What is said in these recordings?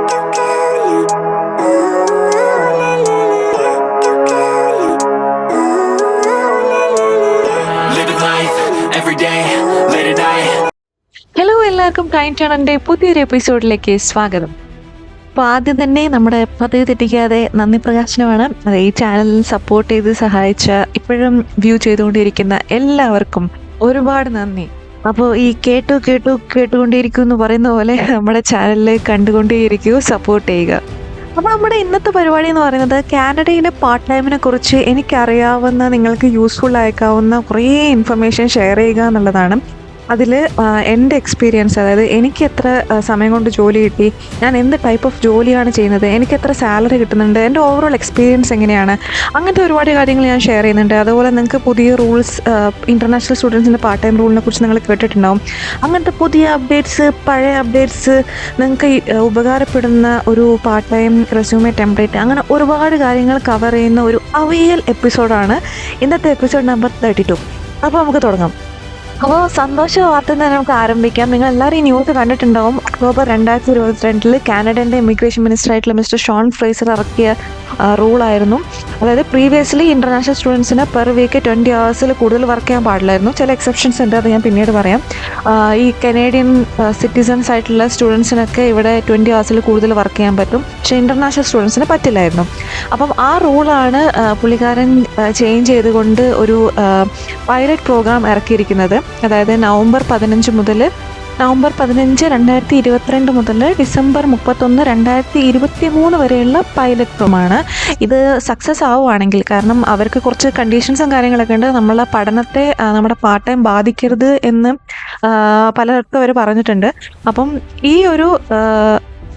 Hello, എല്ലാവർക്കും time ചാനലിൻ്റെ പുതിയൊരു എപ്പിസോഡിലേക്ക് സ്വാഗതം. അപ്പോൾ ആദ്യം തന്നെ നമ്മുടെ പതിവ് തെറ്റിക്കാതെ നന്ദി പ്രകാശനമാണ്. ഈ ചാനലിൽ സപ്പോർട്ട് ചെയ്ത് സഹായിച്ച ഇപ്പോഴും വ്യൂ ചെയ്തുകൊണ്ടിരിക്കുന്ന എല്ലാവർക്കും ഒരുപാട് നന്ദി. അപ്പോൾ ഈ കേട്ടുകൊണ്ടേയിരിക്കൂ എന്ന് പറയുന്ന പോലെ നമ്മുടെ ചാനലിൽ കണ്ടുകൊണ്ടേയിരിക്കൂ, സപ്പോർട്ട് ചെയ്യുക. അപ്പോൾ നമ്മുടെ ഇന്നത്തെ പരിപാടി എന്ന് പറയുന്നത് കാനഡയിലെ പാർട്ട് ടൈമിനെ കുറിച്ച് എനിക്കറിയാവുന്ന നിങ്ങൾക്ക് യൂസ്ഫുൾ ആയേക്കാവുന്ന കുറേ ഇൻഫർമേഷൻ ഷെയർ ചെയ്യുക എന്നുള്ളതാണ്. അതിൽ എൻ്റെ എക്സ്പീരിയൻസ്, അതായത് എനിക്ക് എത്ര സമയം കൊണ്ട് ജോലി കിട്ടി, ഞാൻ എന്ത് ടൈപ്പ് ഓഫ് ജോലിയാണ് ചെയ്യുന്നത്, എനിക്ക് എത്ര സാലറി കിട്ടുന്നുണ്ട്, എൻ്റെ ഓവറോൾ എക്സ്പീരിയൻസ് എങ്ങനെയാണ്, അങ്ങനത്തെ ഒരുപാട് കാര്യങ്ങൾ ഞാൻ ഷെയർ ചെയ്യുന്നുണ്ട്. അതുപോലെ നിങ്ങൾക്ക് പുതിയ റൂൾസ്, ഇൻ്റർനാഷണൽ സ്റ്റുഡൻസിൻ്റെ പാർട്ട് ടൈം റൂളിനെ കുറിച്ച് നിങ്ങൾ കേട്ടിട്ടുണ്ടാവും. അങ്ങനത്തെ പുതിയ അപ്ഡേറ്റ്സ്, പഴയ അപ്ഡേറ്റ്സ്, നിങ്ങൾക്ക് ഉപകാരപ്പെടുന്ന ഒരു പാർട്ട് ടൈം റെസ്യൂമെ ടെംപ്ലേറ്റ്, അങ്ങനെ ഒരുപാട് കാര്യങ്ങൾ കവർ ചെയ്യുന്ന ഒരു അവിയൽ എപ്പിസോഡാണ് ഇന്നത്തെ എപ്പിസോഡ് നമ്പർ 32. അപ്പോൾ നമുക്ക് തുടങ്ങാം. അപ്പോൾ സന്തോഷ വാർത്ത തന്നെ നമുക്ക് ആരംഭിക്കാം. നിങ്ങൾ എല്ലാവരും ഈ ന്യൂസ് കണ്ടിട്ടുണ്ടാവും. ഒക്ടോബർ 2022 കാനഡൻ്റെ ഇമിഗ്രേഷൻ മിനിസ്റ്റർ ആയിട്ടുള്ള മിസ്റ്റർ ഷോൺ ഫ്രേസർ ഇറക്കിയ റൂളായിരുന്നു. അതായത് പ്രീവിയസ്ലി ഇൻ്റർനാഷണൽ സ്റ്റുഡൻസിന് പെർ വീക്ക് 20 hours കൂടുതൽ വർക്ക് ചെയ്യാൻ പാടില്ലായിരുന്നു. ചില എക്സെപ്ഷൻസ് ഉണ്ട്, അത് ഞാൻ പിന്നീട് പറയാം. ഈ കനേഡിയൻ സിറ്റിസൺസ് ആയിട്ടുള്ള സ്റ്റുഡൻസിനൊക്കെ ഇവിടെ 20 hours കൂടുതൽ വർക്ക് ചെയ്യാൻ പറ്റും, പക്ഷേ ഇൻ്റർനാഷണൽ സ്റ്റുഡൻസിന് പറ്റില്ലായിരുന്നു. അപ്പം ആ റൂളാണ് പുള്ളിക്കാരൻ ചേഞ്ച് ചെയ്തുകൊണ്ട് ഒരു പൈലറ്റ് പ്രോഗ്രാം ഇറക്കിയിരിക്കുന്നത്. അതായത് നവംബർ 15 മുതൽ നവംബർ 15, 2022 മുതൽ ഡിസംബർ 31, 2023 വരെയുള്ള പൈലറ്റ് പ്രോഗ്രാമാണ്. ഇത് സക്സസ് ആവുകയാണെങ്കിൽ, കാരണം അവർക്ക് കുറച്ച് കണ്ടീഷൻസും കാര്യങ്ങളൊക്കെ ഉണ്ട്, നമ്മളെ പഠനത്തെ നമ്മുടെ പാർട്ട് ടൈം ബാധിക്കരുത് എന്ന് പലർക്കും അവർ പറഞ്ഞിട്ടുണ്ട്. അപ്പം ഈ ഒരു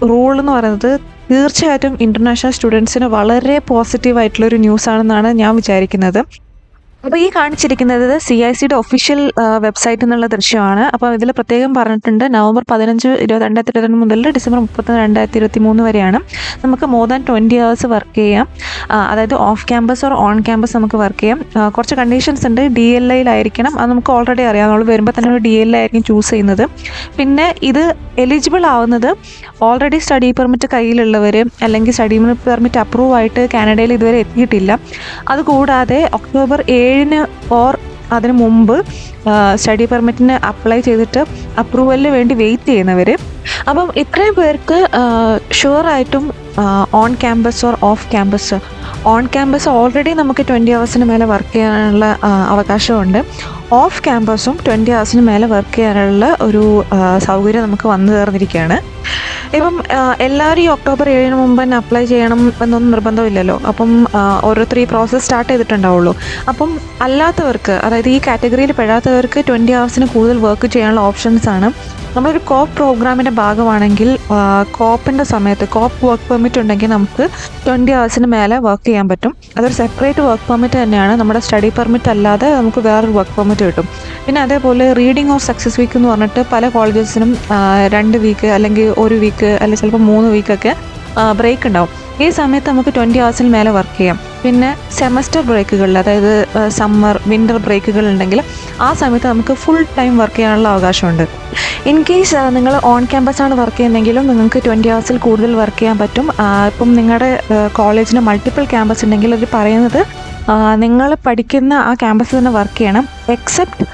റൂൾ എന്ന് പറയുന്നത് തീർച്ചയായിട്ടും ഇൻ്റർനാഷണൽ സ്റ്റുഡൻസിന് വളരെ പോസിറ്റീവായിട്ടുള്ളൊരു ന്യൂസാണെന്നാണ് ഞാൻ വിചാരിക്കുന്നത്. അപ്പോൾ ഈ കാണിച്ചിരിക്കുന്നത് CICയുടെ ഒഫീഷ്യൽ വെബ്സൈറ്റിൽ നിന്നുള്ള ദൃശ്യമാണ്. അപ്പോൾ ഇതിൽ പ്രത്യേകം പറഞ്ഞിട്ടുണ്ട് നവംബർ 15, 2022 മുതൽ ഡിസംബർ 31, 2023 വരെയാണ് നമുക്ക് മോർ ദാൻ 20 hours വർക്ക് ചെയ്യാം. അതായത് off campus or on campus നമുക്ക് വർക്ക് ചെയ്യാം. കുറച്ച് കണ്ടീഷൻസ് ഉണ്ട്. DLIയിലായിരിക്കണം, അത് നമുക്ക് ഓൾറെഡി അറിയാം. നമ്മൾ വരുമ്പോൾ തന്നെ ഒരു DLI ആയിരിക്കും ചൂസ് ചെയ്യുന്നത്. പിന്നെ ഇത് എലിജിബിൾ ആവുന്നത് ഓൾറെഡി സ്റ്റഡി പെർമിറ്റ് കയ്യിലുള്ളവർ, അല്ലെങ്കിൽ സ്റ്റഡി പെർമിറ്റ് അപ്രൂവ് ആയിട്ട് കാനഡയിൽ ഇതുവരെ എത്തിയിട്ടില്ല. അതുകൂടാതെ ഒക്ടോബർ 7 ഓർ അതിന് മുമ്പ് സ്റ്റഡി പെർമിറ്റിന് അപ്ലൈ ചെയ്തിട്ട് അപ്രൂവലിന് വേണ്ടി വെയിറ്റ് ചെയ്യുന്നവർ. അപ്പം ഇത്രയും പേർക്ക് ഷുവറായിട്ടും on campus or off campus, on campus already നമുക്ക് 20 hours മേലെ വർക്ക് ചെയ്യാനുള്ള അവകാശമുണ്ട്. ഓഫ് ക്യാമ്പസും 20 hours മേലെ വർക്ക് ചെയ്യാനുള്ള ഒരു സൗകര്യം നമുക്ക് വന്നു ചേർന്നിരിക്കുകയാണ്. ഇപ്പം എല്ലാവരും ഈ ഒക്ടോബർ 7 മുമ്പ് തന്നെ അപ്ലൈ ചെയ്യണം എന്നൊന്നും നിർബന്ധമില്ലല്ലോ. അപ്പം ഓരോരുത്തർ ഈ പ്രോസസ്സ് സ്റ്റാർട്ട് ചെയ്തിട്ടുണ്ടാവുള്ളൂ. അപ്പം അല്ലാത്തവർക്ക്, അതായത് ഈ കാറ്റഗറിയിൽ പെടാത്തവർക്ക് 20 hours കൂടുതൽ വർക്ക് ചെയ്യാനുള്ള ഓപ്ഷൻസാണ്. നമ്മളൊരു കോപ്പ് പ്രോഗ്രാമിൻ്റെ ഭാഗമാണെങ്കിൽ കോപ്പിൻ്റെ സമയത്ത് കോപ്പ് വർക്ക് പെർമിറ്റ് ഉണ്ടെങ്കിൽ നമുക്ക് 20 hours മേലെ വർക്ക് ചെയ്യാൻ പറ്റും. അതൊരു സെപ്പറേറ്റ് വർക്ക് പെർമിറ്റ് തന്നെയാണ്. നമ്മുടെ സ്റ്റഡി പെർമിറ്റ് അല്ലാതെ നമുക്ക് വേറൊരു വർക്ക് പെർമിറ്റ് കിട്ടും. പിന്നെ അതേപോലെ റീഡിങ് ഓഫ് സക്സസ് വീക്ക് എന്ന് പറഞ്ഞിട്ട് പല കോളേജസിനും 2 വീക്ക് അല്ലെങ്കിൽ 1 വീക്ക് അല്ലെങ്കിൽ ചിലപ്പോൾ 3 വീക്കൊക്കെ ബ്രേക്ക് ഉണ്ടാവും. ഈ സമയത്ത് നമുക്ക് 20 hours മേലെ വർക്ക് ചെയ്യാം. പിന്നെ സെമസ്റ്റർ ബ്രേക്കുകളിൽ, അതായത് സമ്മർ, വിൻ്റർ ബ്രേക്കുകൾ ഉണ്ടെങ്കിൽ ആ സമയത്ത് നമുക്ക് ഫുൾ ടൈം വർക്ക് ചെയ്യാനുള്ള അവകാശമുണ്ട്. ഇൻ കേസ് നിങ്ങൾ ഓൺ ക്യാമ്പസാണ് വർക്ക് ചെയ്യുന്നതെങ്കിലും നിങ്ങൾക്ക് 20 hours കൂടുതൽ വർക്ക് ചെയ്യാൻ പറ്റും. ഇപ്പം നിങ്ങളുടെ കോളേജിന് മൾട്ടിപ്പിൾ ക്യാമ്പസ് ഉണ്ടെങ്കിൽ അവർ പറയുന്നത് നിങ്ങൾ പഠിക്കുന്ന ആ ക്യാമ്പസിൽ തന്നെ വർക്ക് ചെയ്യണം, എക്സെപ്റ്റ്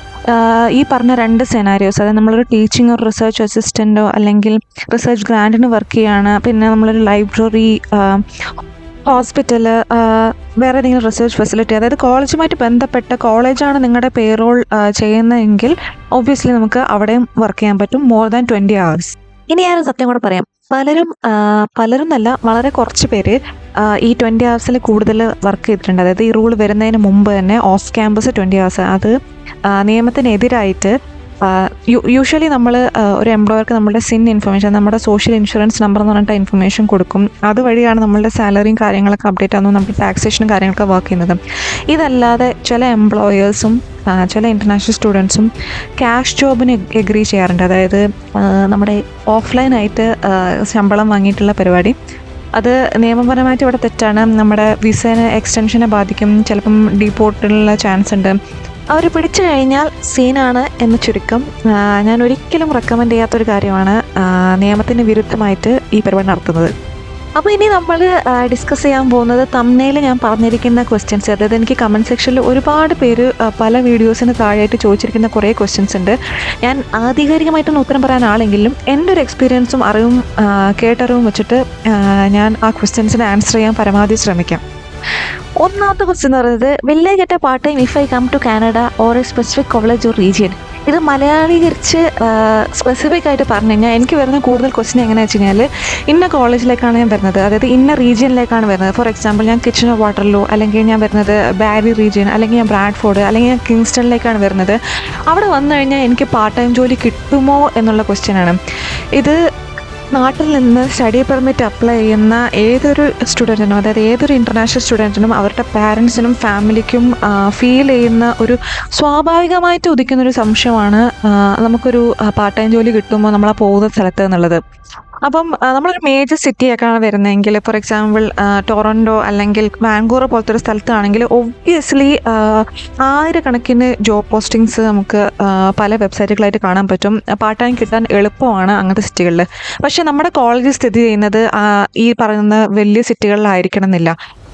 ഈ പറഞ്ഞ 2 സെനാരിയോസ്. അതായത് നമ്മളൊരു ടീച്ചിങ് ഒരു റിസർച്ച് അസിസ്റ്റൻറ്റോ അല്ലെങ്കിൽ റിസർച്ച് ഗ്രാൻഡിന് വർക്ക് ചെയ്യുകയാണ്, പിന്നെ നമ്മളൊരു ലൈബ്രറി, ഹോസ്പിറ്റൽ, വേറെ ഏതെങ്കിലും റിസർച്ച് ഫെസിലിറ്റി, അതായത് കോളേജുമായിട്ട് ബന്ധപ്പെട്ട കോളേജാണ് നിങ്ങളുടെ പേറോൾ ചെയ്യുന്നതെങ്കിൽ ഒബ്വിയസ്ലി നമുക്ക് അവിടെയും വർക്ക് ചെയ്യാൻ പറ്റും മോർ ദാൻ 20 hours. ഇനി ഞാനൊരു സത്യം കൂടെ പറയാം. പലരും എന്നല്ല, വളരെ കുറച്ച് പേര് ഈ 20 hours കൂടുതൽ വർക്ക് ചെയ്തിട്ടുണ്ട്. അതായത് ഈ റൂൾ വരുന്നതിന് മുമ്പ് തന്നെ ഓഫ് ക്യാമ്പസ് 20 hours, അത് നിയമത്തിനെതിരായിട്ട് യൂഷ്വലി നമ്മൾ ഒരു എംപ്ലോയർക്ക് നമ്മുടെ ഇൻഫർമേഷൻ, നമ്മുടെ സോഷ്യൽ ഇൻഷുറൻസ് നമ്പർ എന്ന് പറഞ്ഞിട്ട് ഇൻഫർമേഷൻ കൊടുക്കും. അതുവഴിയാണ് നമ്മളുടെ സാലറിയും കാര്യങ്ങളൊക്കെ അപ്ഡേറ്റ് ആകുന്നു, നമ്മുടെ ടാക്സേഷനും കാര്യങ്ങളൊക്കെ വർക്ക് ചെയ്യുന്നത്. ഇതല്ലാതെ ചില എംപ്ലോയേഴ്സും ചില ഇൻ്റർനാഷണൽ സ്റ്റുഡൻസും ക്യാഷ് ജോബിന് എഗ്രി ചെയ്യാറുണ്ട്. അതായത് നമ്മുടെ ഓഫ്ലൈനായിട്ട് ശമ്പളം വാങ്ങിയിട്ടുള്ള പരിപാടി. അത് നിയമപരമായിട്ട് ഇവിടെ തെറ്റാണ്. നമ്മുടെ വിസേനെ എക്സ്റ്റൻഷനെ ബാധിക്കും, ചിലപ്പം ഡീപ്പോർട്ടിനുള്ള ചാൻസ് ഉണ്ട്. അവർ പിടിച്ചു കഴിഞ്ഞാൽ സീനാണ് എന്ന് ചുരുക്കം. ഞാൻ ഒരിക്കലും റെക്കമെൻഡ് ചെയ്യാത്തൊരു കാര്യമാണ് നിയമത്തിന് വിരുദ്ധമായിട്ട് ഈ പരിപാടി നടത്തുന്നത്. അപ്പോൾ ഇനി നമ്മൾ ഡിസ്കസ് ചെയ്യാൻ പോകുന്നത് തംബ്നെയിൽ ഞാൻ പറഞ്ഞിരിക്കുന്ന ക്വസ്റ്റ്യൻസ്, അതായത് എനിക്ക് കമൻറ്റ് സെക്ഷനിൽ ഒരുപാട് പേര് പല വീഡിയോസിന് താഴെയായിട്ട് ചോദിച്ചിരിക്കുന്ന കുറേ ക്വസ്റ്റ്യൻസ് ഉണ്ട്. ഞാൻ ആധികാരികമായിട്ടൊന്നും ഉത്തരം പറയാൻ ആളെങ്കിലും എൻ്റെ ഒരു എക്സ്പീരിയൻസും അറിവും കേട്ടറിവും വെച്ചിട്ട് ഞാൻ ആ ക്വസ്റ്റ്യൻസിന് ആൻസർ ചെയ്യാൻ പരമാവധി ശ്രമിക്കാം. ഒന്നാമത്തെ ക്വസ്റ്റ്യൻ എന്ന് പറയുന്നത്, will I get a part time if I come to Canada or a specific college or region? ഇത് മലയാളീകരിച്ച് സ്പെസിഫിക് ആയിട്ട് പറഞ്ഞു കഴിഞ്ഞാൽ എനിക്ക് വരുന്ന കൂടുതൽ ക്വസ്റ്റ്യൻ എങ്ങനെയാണെന്ന് വെച്ച് കഴിഞ്ഞാൽ, ഇന്ന കോളേജിലേക്കാണ് ഞാൻ വരുന്നത്, അതായത് ഇന്ന റീജിയനിലേക്കാണ് വരുന്നത്. ഫോർ എക്സാമ്പിൾ ഞാൻ കിച്ചണർ വാട്ടർലോ, അല്ലെങ്കിൽ ഞാൻ വരുന്നത് ബാരി റീജിയൻ, അല്ലെങ്കിൽ ഞാൻ ബ്രാഡ്ഫോർഡ്, അല്ലെങ്കിൽ ഞാൻ കിങ്സ്റ്റണിലേക്കാണ് വരുന്നത്. അവിടെ വന്നു കഴിഞ്ഞാൽ എനിക്ക് പാർട്ട് ടൈം ജോലി കിട്ടുമോ എന്നുള്ള ക്വസ്റ്റ്യനാണ് ഇത്. നാട്ടിൽ നിന്ന് സ്റ്റഡി പെർമിറ്റ് അപ്ലൈ ചെയ്യുന്ന ഏതൊരു സ്റ്റുഡൻറ്റിനും, അതായത് ഏതൊരു ഇൻ്റർനാഷണൽ സ്റ്റുഡൻറ്റിനും അവരുടെ പാരൻസിനും ഫാമിലിക്കും ഫീൽ ചെയ്യുന്ന ഒരു സ്വാഭാവികമായിട്ട് ഉദിക്കുന്നൊരു സംശയമാണ്, നമുക്കൊരു പാർട്ട് ടൈം ജോലി കിട്ടുമ്പോൾ നമ്മൾ ആ പോകുന്ന സ്ഥലത്ത് എന്നുള്ളത്. അപ്പം നമ്മളൊരു മേജർ സിറ്റിയൊക്കെയാണ് വരുന്നതെങ്കിൽ, ഫോർ എക്സാമ്പിൾ ടൊറൻറ്റോ അല്ലെങ്കിൽ വാൻകൂവർ പോലത്തെ ഒരു സ്ഥലത്താണെങ്കിൽ ഒബ്വിയസ്ലി ആയിരക്കണക്കിന് ജോബ് പോസ്റ്റിങ്സ് നമുക്ക് പല വെബ്സൈറ്റുകളായിട്ട് കാണാൻ പറ്റും. പാർട്ട് ടൈം കിട്ടാൻ എളുപ്പമാണ് അങ്ങനത്തെ സിറ്റികളിൽ. പക്ഷേ നമ്മുടെ കോളേജ് സ്ഥിതി ചെയ്യുന്നത് ഈ പറയുന്ന വലിയ സിറ്റികളിലായിരിക്കണം എന്നില്ല.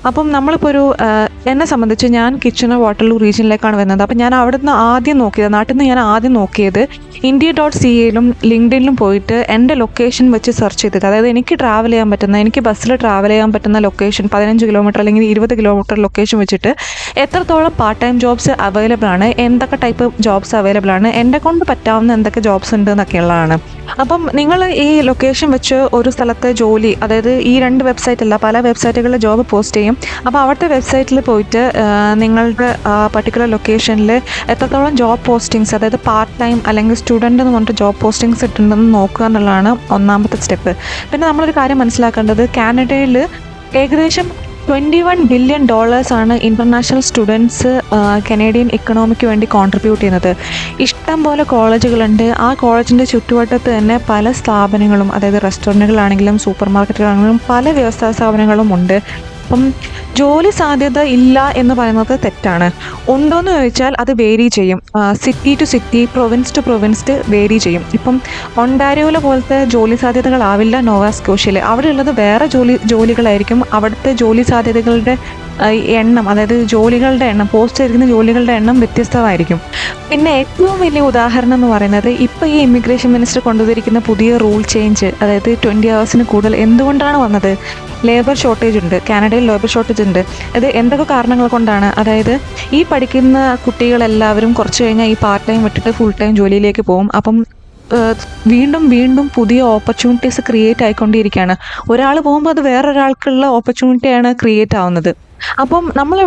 അപ്പം നമ്മളിപ്പോൾ എന്നെ സംബന്ധിച്ച് ഞാൻ കിച്ചണർ വാട്ടർലൂ റീജിയനിലേക്കാണ് വരുന്നത്. അപ്പം ഞാൻ അവിടെ നിന്ന് ആദ്യം നോക്കിയത്, നാട്ടിൽ നിന്ന് ഞാൻ ആദ്യം നോക്കിയത് India.ca-ലും ലിങ്ക്ഡിനിലും പോയിട്ട് എൻ്റെ ലൊക്കേഷൻ വെച്ച് സെർച്ച് ചെയ്തത്, അതായത് എനിക്ക് ട്രാവൽ ചെയ്യാൻ പറ്റുന്ന, എനിക്ക് ബസ്സിൽ ട്രാവൽ ചെയ്യാൻ പറ്റുന്ന ലൊക്കേഷൻ 15 കിലോമീറ്റർ അല്ലെങ്കിൽ 20 കിലോമീറ്റർ ലൊക്കേഷൻ വെച്ചിട്ട് എത്രത്തോളം പാർട്ട് ടൈം ജോബ്സ് അവൈലബിൾ ആണ്, എന്തൊക്കെ ടൈപ്പ് ജോബ്സ് അവൈലബിൾ ആണ്, എന്നെ കൊണ്ട് പറ്റാവുന്ന എന്തൊക്കെ ജോബ്സ് ഉണ്ട് എന്നൊക്കെയുള്ളതാണ്. അപ്പം നിങ്ങൾ ഈ ലൊക്കേഷൻ വെച്ച് ഒരു സ്ഥലത്തെ ജോലി, അതായത് ഈ 2 വെബ്സൈറ്റല്ല പല വെബ്സൈറ്റുകളിൽ ജോബ് പോസ്റ്റ് ചെയ്യും. അപ്പോൾ അവിടുത്തെ വെബ്സൈറ്റിൽ പോയിട്ട് നിങ്ങളുടെ പർട്ടിക്കുലർ ലൊക്കേഷനിൽ എത്രത്തോളം ജോബ് പോസ്റ്റിങ്സ്, അതായത് പാർട്ട് ടൈം അല്ലെങ്കിൽ സ്റ്റുഡൻ്റ് എന്ന് പറഞ്ഞിട്ട് ജോബ് പോസ്റ്റിങ്സ് ഇട്ടുണ്ടെന്ന് നോക്കുക എന്നുള്ളതാണ് ഒന്നാമത്തെ സ്റ്റെപ്പ്. പിന്നെ നമ്മളൊരു കാര്യം മനസ്സിലാക്കേണ്ടത്, കാനഡയിൽ ഏകദേശം $21 ബില്യൺ ആണ് ഇൻ്റർനാഷണൽ സ്റ്റുഡൻസ് കനേഡിയൻ ഇക്കണോമിക്ക് വേണ്ടി കോൺട്രിബ്യൂട്ട് ചെയ്യുന്നത്. ഇഷ്ടം പോലെ കോളേജുകളുണ്ട്. ആ കോളേജിൻ്റെ ചുറ്റുവട്ടത്ത് തന്നെ പല സ്ഥാപനങ്ങളും, അതായത് റെസ്റ്റോറൻറ്റുകളാണെങ്കിലും സൂപ്പർ മാർക്കറ്റുകളാണെങ്കിലും പല വ്യവസായ സ്ഥാപനങ്ങളും ഉണ്ട്. അപ്പം ജോലി സാധ്യത ഇല്ല എന്ന് പറയുന്നത് തെറ്റാണ്. ഉണ്ടോയെന്ന് ചോദിച്ചാൽ അത് വേരി ചെയ്യും. City to city, province to province vary ചെയ്യും. ഇപ്പം ഒണ്ടാരിയോയിലെ പോലത്തെ ജോലി സാധ്യതകളാവില്ല നോവ സ്കോഷ്യയിൽ. അവിടെയുള്ളത് വേറെ ജോലികളായിരിക്കും. അവിടുത്തെ ജോലി സാധ്യതകളുടെ എണ്ണം, അതായത് ജോലികളുടെ എണ്ണം, പോസ്റ്റ് ചെയ്തിരിക്കുന്ന ജോലികളുടെ എണ്ണം വ്യത്യസ്തമായിരിക്കും. പിന്നെ ഏറ്റവും വലിയ ഉദാഹരണം എന്ന് പറയുന്നത്, ഇപ്പോൾ ഈ ഇമിഗ്രേഷൻ മിനിസ്റ്റർ കൊണ്ടുവന്നിരിക്കുന്ന പുതിയ റൂൾ ചേഞ്ച്, അതായത് 20 hours കൂടുതൽ എന്തുകൊണ്ടാണ് വന്നത്? ലേബർ ഷോർട്ടേജ് ഉണ്ട്, കാനഡയിൽ ലേബർ ഷോർട്ടേജ് ഉണ്ട്. ഇത് എന്തൊക്കെ കാരണങ്ങൾ കൊണ്ടാണ്? അതായത് ഈ പഠിക്കുന്ന കുട്ടികളെല്ലാവരും കുറച്ച് കഴിഞ്ഞാൽ ഈ പാർട്ട് ടൈം വിട്ടിട്ട് ഫുൾ ടൈം ജോലിയിലേക്ക് പോകും. അപ്പം വീണ്ടും വീണ്ടും പുതിയ ഓപ്പർച്യൂണിറ്റീസ് ക്രിയേറ്റ് ആയിക്കൊണ്ടിരിക്കുകയാണ്. ഒരാൾ പോകുമ്പോൾ അത് വേറൊരാൾക്കുള്ള ഓപ്പർച്യൂണിറ്റിയാണ് ക്രിയേറ്റ് ആവുന്നത്. അപ്പം നമ്മൾ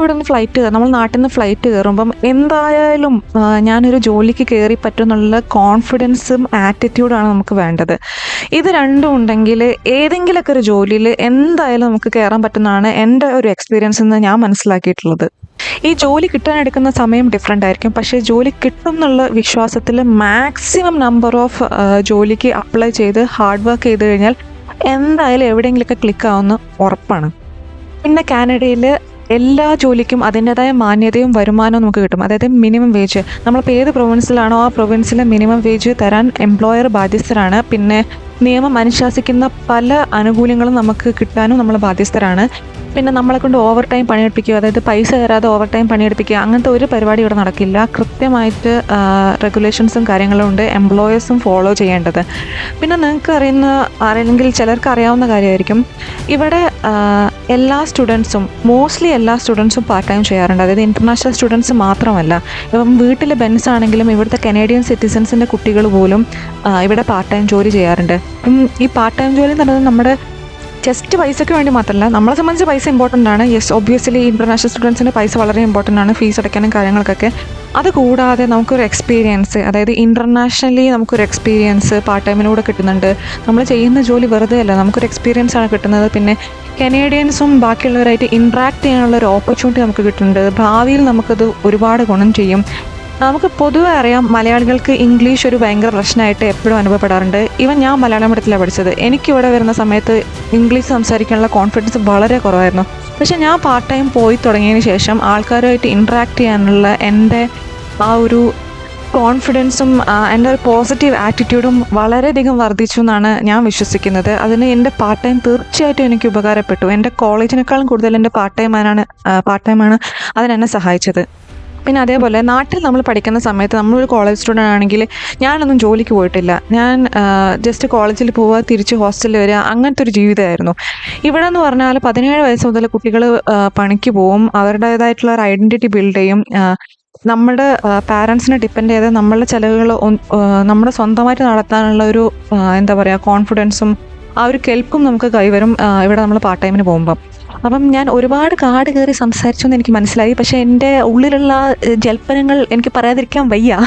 നമ്മൾ നാട്ടിൽ നിന്ന് ഫ്ലൈറ്റ് കയറുമ്പം എന്തായാലും ഞാനൊരു ജോലിക്ക് കയറി പറ്റുമെന്നുള്ള കോൺഫിഡൻസും ആറ്റിറ്റ്യൂഡാണ് നമുക്ക് വേണ്ടത്. ഇത് രണ്ടും ഉണ്ടെങ്കിൽ ഏതെങ്കിലുമൊക്കെ ഒരു ജോലിയിൽ എന്തായാലും നമുക്ക് കയറാൻ പറ്റുന്നതാണ് എൻ്റെ ഒരു എക്സ്പീരിയൻസ് എന്ന് ഞാൻ മനസ്സിലാക്കിയിട്ടുള്ളത്. ഈ ജോലി കിട്ടാനെടുക്കുന്ന സമയം ഡിഫറെൻ്റ് ആയിരിക്കും, പക്ഷേ ജോലി കിട്ടും എന്നുള്ള വിശ്വാസത്തിൽ മാക്സിമം നമ്പർ ഓഫ് ജോലിക്ക് അപ്ലൈ ചെയ്ത് ഹാർഡ് വർക്ക് ചെയ്ത് കഴിഞ്ഞാൽ എന്തായാലും എവിടെയെങ്കിലുമൊക്കെ ക്ലിക്കാവുന്ന ഉറപ്പാണ്. പിന്നെ കാനഡയിൽ എല്ലാ ജോലിക്കും അതിൻ്റെതായ മാന്യതയും വരുമാനവും നമുക്ക് കിട്ടും. അതായത് മിനിമം വേജ്, നമ്മളിപ്പോൾ ഏത് പ്രൊവിൻസിലാണോ ആ പ്രൊവിൻസിലെ മിനിമം വേജ് തരാൻ എംപ്ലോയർ ബാധ്യസ്ഥരാണ്. പിന്നെ നിയമം അനുശാസിക്കുന്ന പല ആനുകൂല്യങ്ങളും നമുക്ക് കിട്ടാനും നമ്മൾ ബാധ്യസ്ഥരാണ്. പിന്നെ നമ്മളെ കൊണ്ട് ഓവർ ടൈം പണിയെടുപ്പിക്കുക, അതായത് പൈസ തരാതെ ഓവർ ടൈം പണിയെടുപ്പിക്കുക, അങ്ങനത്തെ ഒരു പരിപാടി ഇവിടെ നടക്കില്ല. കൃത്യമായിട്ട് റെഗുലേഷൻസും കാര്യങ്ങളും ഉണ്ട്, എംപ്ലോയേഴ്സും ഫോളോ ചെയ്യേണ്ടത്. പിന്നെ നിങ്ങൾക്ക് അല്ലെങ്കിൽ ചിലർക്ക് അറിയാവുന്ന കാര്യമായിരിക്കും, ഇവിടെ മോസ്റ്റ്ലി എല്ലാ സ്റ്റുഡൻസും പാർട്ട് ടൈം ചെയ്യാറുണ്ട്. അതായത് ഇൻ്റർനാഷണൽ സ്റ്റുഡൻസ് മാത്രമല്ല, ഇപ്പം വീട്ടിൽ ബെൻസ് ആണെങ്കിലും ഇവിടുത്തെ കനേഡിയൻ സിറ്റിസൻസിൻ്റെ കുട്ടികൾ പോലും ഇവിടെ പാർട്ട് ടൈം ജോലി ചെയ്യാറുണ്ട്. ഈ പാർട്ട് ടൈം ജോലി എന്ന് പറയുന്നത് നമ്മുടെ ജസ്റ്റ് പൈസയ്ക്ക് വേണ്ടി മാത്രമല്ല, നമ്മളെ സംബന്ധിച്ച് പൈസ ഇമ്പോർട്ടൻ്റ് ആണ്. യെസ്, ഒബ്വിയസ്ലി ഇൻ്റർനാഷണൽ സ്റ്റുഡൻസിൻ്റെ പൈസ വളരെ ഇമ്പോർട്ടൻ്റ് ആണ്, ഫീസ് അടയ്ക്കാനും കാര്യങ്ങൾക്കൊക്കെ. അതുകൂടാതെ നമുക്കൊരു എക്സ്പീരിയൻസ്, അതായത് ഇൻ്റർനാഷണലി നമുക്കൊരു എക്സ്പീരിയൻസ് പാർട്ട് ടൈമിലൂടെ കിട്ടുന്നുണ്ട്. നമ്മൾ ചെയ്യുന്ന ജോലി വെറുതെ അല്ല, നമുക്കൊരു എക്സ്പീരിയൻസ് ആണ് കിട്ടുന്നത്. പിന്നെ കനേഡിയൻസും ബാക്കിയുള്ളവരായിട്ട് ഇൻട്രാക്ട് ചെയ്യാനുള്ള ഒരു ഓപ്പർച്യൂണിറ്റി നമുക്ക് കിട്ടുന്നുണ്ട്. ഭാവിയിൽ നമുക്കത് ഒരുപാട് ഗുണം ചെയ്യും. നമുക്ക് പൊതുവെ അറിയാം, മലയാളികൾക്ക് ഇംഗ്ലീഷ് ഒരു ഭയങ്കര പ്രശ്നമായിട്ട് എപ്പോഴും അനുഭവപ്പെടാറുണ്ട്. ഈവൻ ഞാൻ മലയാളം മീഡിയത്തിലാണ് പഠിച്ചത്. എനിക്കിവിടെ വരുന്ന സമയത്ത് ഇംഗ്ലീഷ് സംസാരിക്കാനുള്ള കോൺഫിഡൻസ് വളരെ കുറവായിരുന്നു. പക്ഷേ ഞാൻ പാർട്ട് ടൈം പോയി തുടങ്ങിയതിന് ശേഷം ആൾക്കാരുമായിട്ട് ഇൻട്രാക്ട് ചെയ്യാനുള്ള എൻ്റെ ആ ഒരു കോൺഫിഡൻസും എൻ്റെ ഒരു പോസിറ്റീവ് ആറ്റിറ്റ്യൂഡും വളരെയധികം വർദ്ധിച്ചു എന്നാണ് ഞാൻ വിശ്വസിക്കുന്നത്. അതിന് എൻ്റെ പാർട്ട് ടൈം തീർച്ചയായിട്ടും എനിക്ക് ഉപകാരപ്പെട്ടു. എൻ്റെ കോളേജിനേക്കാളും കൂടുതൽ എൻ്റെ പാർട്ട് ടൈമാണ് അതിനെന്നെ സഹായിച്ചത്. പിന്നെ അതേപോലെ നാട്ടിൽ നമ്മൾ പഠിക്കുന്ന സമയത്ത് നമ്മളൊരു കോളേജ് സ്റ്റുഡൻ്റ് ആണെങ്കിൽ ഞാനൊന്നും ജോലിക്ക് പോയിട്ടില്ല. ഞാൻ ജസ്റ്റ് കോളേജിൽ പോവുക, തിരിച്ച് ഹോസ്റ്റലിൽ വരിക, അങ്ങനത്തെ ഒരു ജീവിതമായിരുന്നു. ഇവിടെ എന്ന് പറഞ്ഞാൽ 17 വയസ്സ് മുതൽ കുട്ടികൾ പണിക്ക് പോവും, അവരുടേതായിട്ടുള്ള ഒരു ഐഡൻറ്റിറ്റി ബിൽഡ് ചെയ്യും. നമ്മുടെ പാരൻസിനെ ഡിപ്പെൻഡ് ചെയ്ത് നമ്മളുടെ ചിലവുകൾ നമ്മുടെ സ്വന്തമായിട്ട് നടത്താനുള്ള ഒരു എന്താ പറയുക കോൺഫിഡൻസും ആ ഒരു കെൽപ്പും നമുക്ക് കൈവരും ഇവിടെ നമ്മൾ പാർട്ട് ടൈമിന് പോകുമ്പം. അപ്പം ഞാൻ ഒരുപാട് കാട് കയറി സംസാരിച്ചു എന്ന് എനിക്ക് മനസ്സിലായി. പക്ഷേ എൻ്റെ ഉള്ളിലുള്ള ജൽപ്പനങ്ങൾ എനിക്ക് പറയാതിരിക്കാൻ വയ്യ.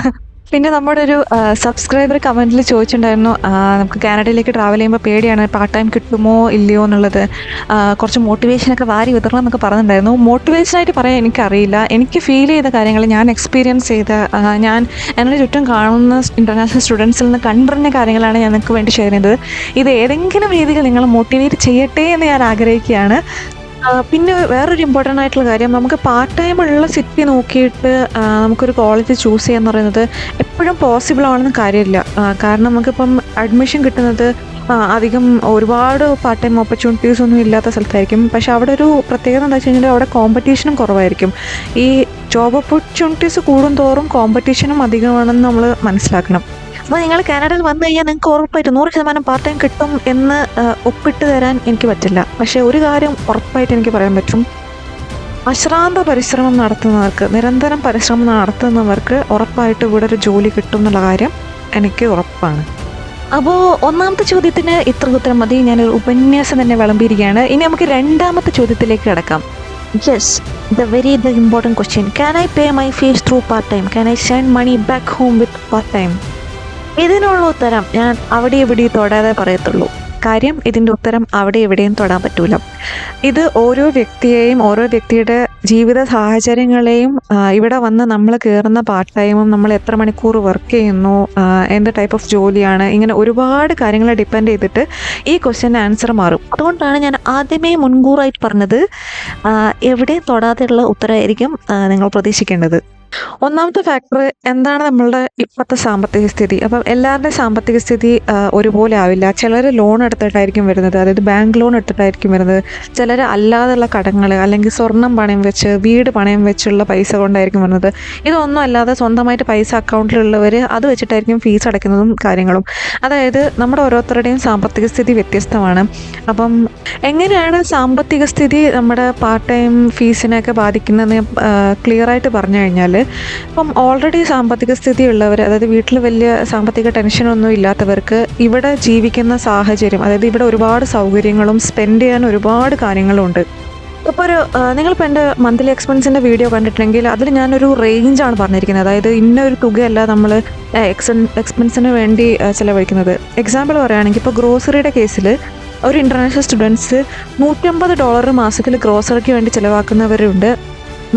പിന്നെ നമ്മുടെ ഒരു സബ്സ്ക്രൈബർ കമൻറ്റിൽ ചോദിച്ചിട്ടുണ്ടായിരുന്നു, നമുക്ക് കാനഡയിലേക്ക് ട്രാവൽ ചെയ്യുമ്പോൾ പേടിയാണ്, പാർട്ട് ടൈം കിട്ടുമോ ഇല്ലയോ എന്നുള്ളത്. കുറച്ച് മോട്ടിവേഷനൊക്കെ വാരി വിതരണം എന്നൊക്കെ പറഞ്ഞിട്ടുണ്ടായിരുന്നു. മോട്ടിവേഷനായിട്ട് പറയാൻ എനിക്കറിയില്ല. എനിക്ക് ഫീൽ ചെയ്ത കാര്യങ്ങൾ, ഞാൻ എക്സ്പീരിയൻസ് ചെയ്ത, ഞാൻ എൻ്റെ ചുറ്റും കാണുന്ന ഇൻ്റർനാഷണൽ സ്റ്റുഡൻസിൽ നിന്ന് കണ്ടറിഞ്ഞ കാര്യങ്ങളാണ് ഞാൻ നിങ്ങൾക്ക് വേണ്ടി ഷെയർ ചെയ്യുന്നത്. ഇത് ഏതെങ്കിലും രീതിയിൽ നിങ്ങൾ മോട്ടിവേറ്റ് ചെയ്യട്ടെ എന്ന് ഞാൻ ആഗ്രഹിക്കുകയാണ്. പിന്നെ വേറൊരു ഇമ്പോർട്ടൻ്റ് ആയിട്ടുള്ള കാര്യം, നമുക്ക് പാർട്ട് ടൈം ഉള്ള സിറ്റി നോക്കിയിട്ട് നമുക്കൊരു കോളേജ് ചൂസ് ചെയ്യാന്ന് പറയുന്നത് എപ്പോഴും പോസിബിൾ ആണെന്ന് കാര്യമില്ല. കാരണം നമുക്കിപ്പം അഡ്മിഷൻ കിട്ടുന്നത് അധികം ഒരുപാട് പാർട്ട് ടൈം ഓപ്പർച്യൂണിറ്റീസ് ഒന്നും ഇല്ലാത്ത സ്ഥലത്തായിരിക്കും. പക്ഷെ അവിടെ ഒരു പ്രത്യേകത എന്താ വെച്ച് കഴിഞ്ഞാൽ അവിടെ കോമ്പറ്റീഷനും കുറവായിരിക്കും. ഈ ജോബ് ഓപ്പർച്യൂണിറ്റീസ് കൂടുന്തോറും കോമ്പറ്റീഷനും അധികമാണെന്ന് നമ്മൾ മനസ്സിലാക്കണം. അപ്പോൾ നിങ്ങൾ കാനഡയിൽ വന്നു കഴിഞ്ഞാൽ നിങ്ങൾക്ക് ഉറപ്പായിട്ട് 100% പാർട്ട് ടൈം കിട്ടും എന്ന് ഒപ്പിട്ട് തരാൻ എനിക്ക് പറ്റില്ല. പക്ഷേ ഒരു കാര്യം ഉറപ്പായിട്ട് എനിക്ക് പറയാൻ പറ്റും, അശ്രാന്ത പരിശ്രമം നടത്തുന്നവർക്ക്, നിരന്തരം പരിശ്രമം നടത്തുന്നവർക്ക് ഉറപ്പായിട്ട് ഇവിടെ ഒരു ജോലി കിട്ടും എന്നുള്ള കാര്യം എനിക്ക് ഉറപ്പാണ്. അപ്പോൾ ഒന്നാമത്തെ ചോദ്യത്തിന് ഇത്ര ഉത്തരം മതി. ഞാനൊരു ഉപന്യാസം തന്നെ വിളമ്പിയിരിക്കുകയാണ്. ഇനി നമുക്ക് രണ്ടാമത്തെ ചോദ്യത്തിലേക്ക് കിടക്കാം. Yes, the important question. Can I pay my fees through part time? Can I send money back home with part time? ഇതിനുള്ള ഉത്തരം ഞാൻ അവിടെ എവിടെയും തൊടാതെ പറയത്തുള്ളൂ. കാര്യം ഇതിൻ്റെ ഉത്തരം അവിടെ എവിടെയും തൊടാൻ പറ്റൂല. ഇത് ഓരോ വ്യക്തിയെയും, ഓരോ വ്യക്തിയുടെ ജീവിത സാഹചര്യങ്ങളെയും, ഇവിടെ വന്ന് നമ്മൾ കയറുന്ന പാർട്ട് ടൈമും, നമ്മൾ എത്ര മണിക്കൂർ വർക്ക് ചെയ്യുന്നു, എന്ത് ടൈപ്പ് ഓഫ് ജോലിയാണ്, ഇങ്ങനെ ഒരുപാട് കാര്യങ്ങളെ ഡിപ്പെൻഡ് ചെയ്തിട്ട് ഈ ക്വസ്റ്റ്യൻ്റെ ആൻസർ മാറും. അതുകൊണ്ടാണ് ഞാൻ ആദ്യമേ മുൻകൂറായിട്ട് പറഞ്ഞത് എവിടെയും തൊടാതെയുള്ള ഉത്തരമായിരിക്കും നിങ്ങൾ പ്രതീക്ഷിക്കേണ്ടത്. ഒന്നാമത്തെ ഫാക്ടർ എന്താണ്, നമ്മളുടെ ഇപ്പോഴത്തെ സാമ്പത്തിക സ്ഥിതി. അപ്പം എല്ലാവരുടെയും സാമ്പത്തിക സ്ഥിതി ഒരുപോലെ ആവില്ല. ചിലർ ലോൺ എടുത്തിട്ടായിരിക്കും വരുന്നത്, അതായത് ബാങ്ക് ലോൺ എടുത്തിട്ടായിരിക്കും വരുന്നത്. ചിലർ അല്ലാതെയുള്ള കടങ്ങൾ, അല്ലെങ്കിൽ സ്വർണം പണയം വെച്ച്, വീട് പണയം വെച്ചുള്ള പൈസ കൊണ്ടായിരിക്കും വരുന്നത്. ഇതൊന്നും അല്ലാതെ സ്വന്തമായിട്ട് പൈസ അക്കൗണ്ടിലുള്ളവർ അത് വെച്ചിട്ടായിരിക്കും ഫീസ് അടയ്ക്കുന്നതും കാര്യങ്ങളും. അതായത് നമ്മുടെ ഓരോരുത്തരുടെയും സാമ്പത്തിക സ്ഥിതി വ്യത്യസ്തമാണ്. അപ്പം എങ്ങനെയാണ് സാമ്പത്തിക സ്ഥിതി നമ്മുടെ പാർട്ട് ടൈം ഫീസിനെയൊക്കെ ബാധിക്കുന്നതെന്ന് ക്ലിയറായിട്ട് പറഞ്ഞു കഴിഞ്ഞാൽ, ഇപ്പം ഓൾറെഡി സാമ്പത്തിക സ്ഥിതി ഉള്ളവർ, അതായത് വീട്ടിൽ വലിയ സാമ്പത്തിക ടെൻഷനൊന്നും ഇല്ലാത്തവർക്ക് ഇവിടെ ജീവിക്കുന്ന സാഹചര്യം, അതായത് ഇവിടെ ഒരുപാട് സൗകര്യങ്ങളും സ്പെൻഡ് ചെയ്യാൻ ഒരുപാട് കാര്യങ്ങളും ഉണ്ട്. ഇപ്പോൾ നിങ്ങളിപ്പോൾ എൻ്റെ മന്ത്ലി എക്സ്പെൻസിൻ്റെ വീഡിയോ കണ്ടിട്ടുണ്ടെങ്കിൽ അതിൽ ഞാനൊരു റേഞ്ചാണ് പറഞ്ഞിരിക്കുന്നത്. അതായത് ഇന്ന ഒരു തുകയല്ല നമ്മൾ എക്സ്പെൻസിന് വേണ്ടി ചിലവഴിക്കുന്നത്. എക്സാമ്പിൾ പറയുകയാണെങ്കിൽ, ഇപ്പോൾ ഗ്രോസറിയുടെ കേസിൽ ഒരു ഇൻ്റർനാഷണൽ സ്റ്റുഡൻസ് $150 മാസത്തിൽ ഗ്രോസറിക്ക് വേണ്ടി ചിലവാക്കുന്നവരുണ്ട്.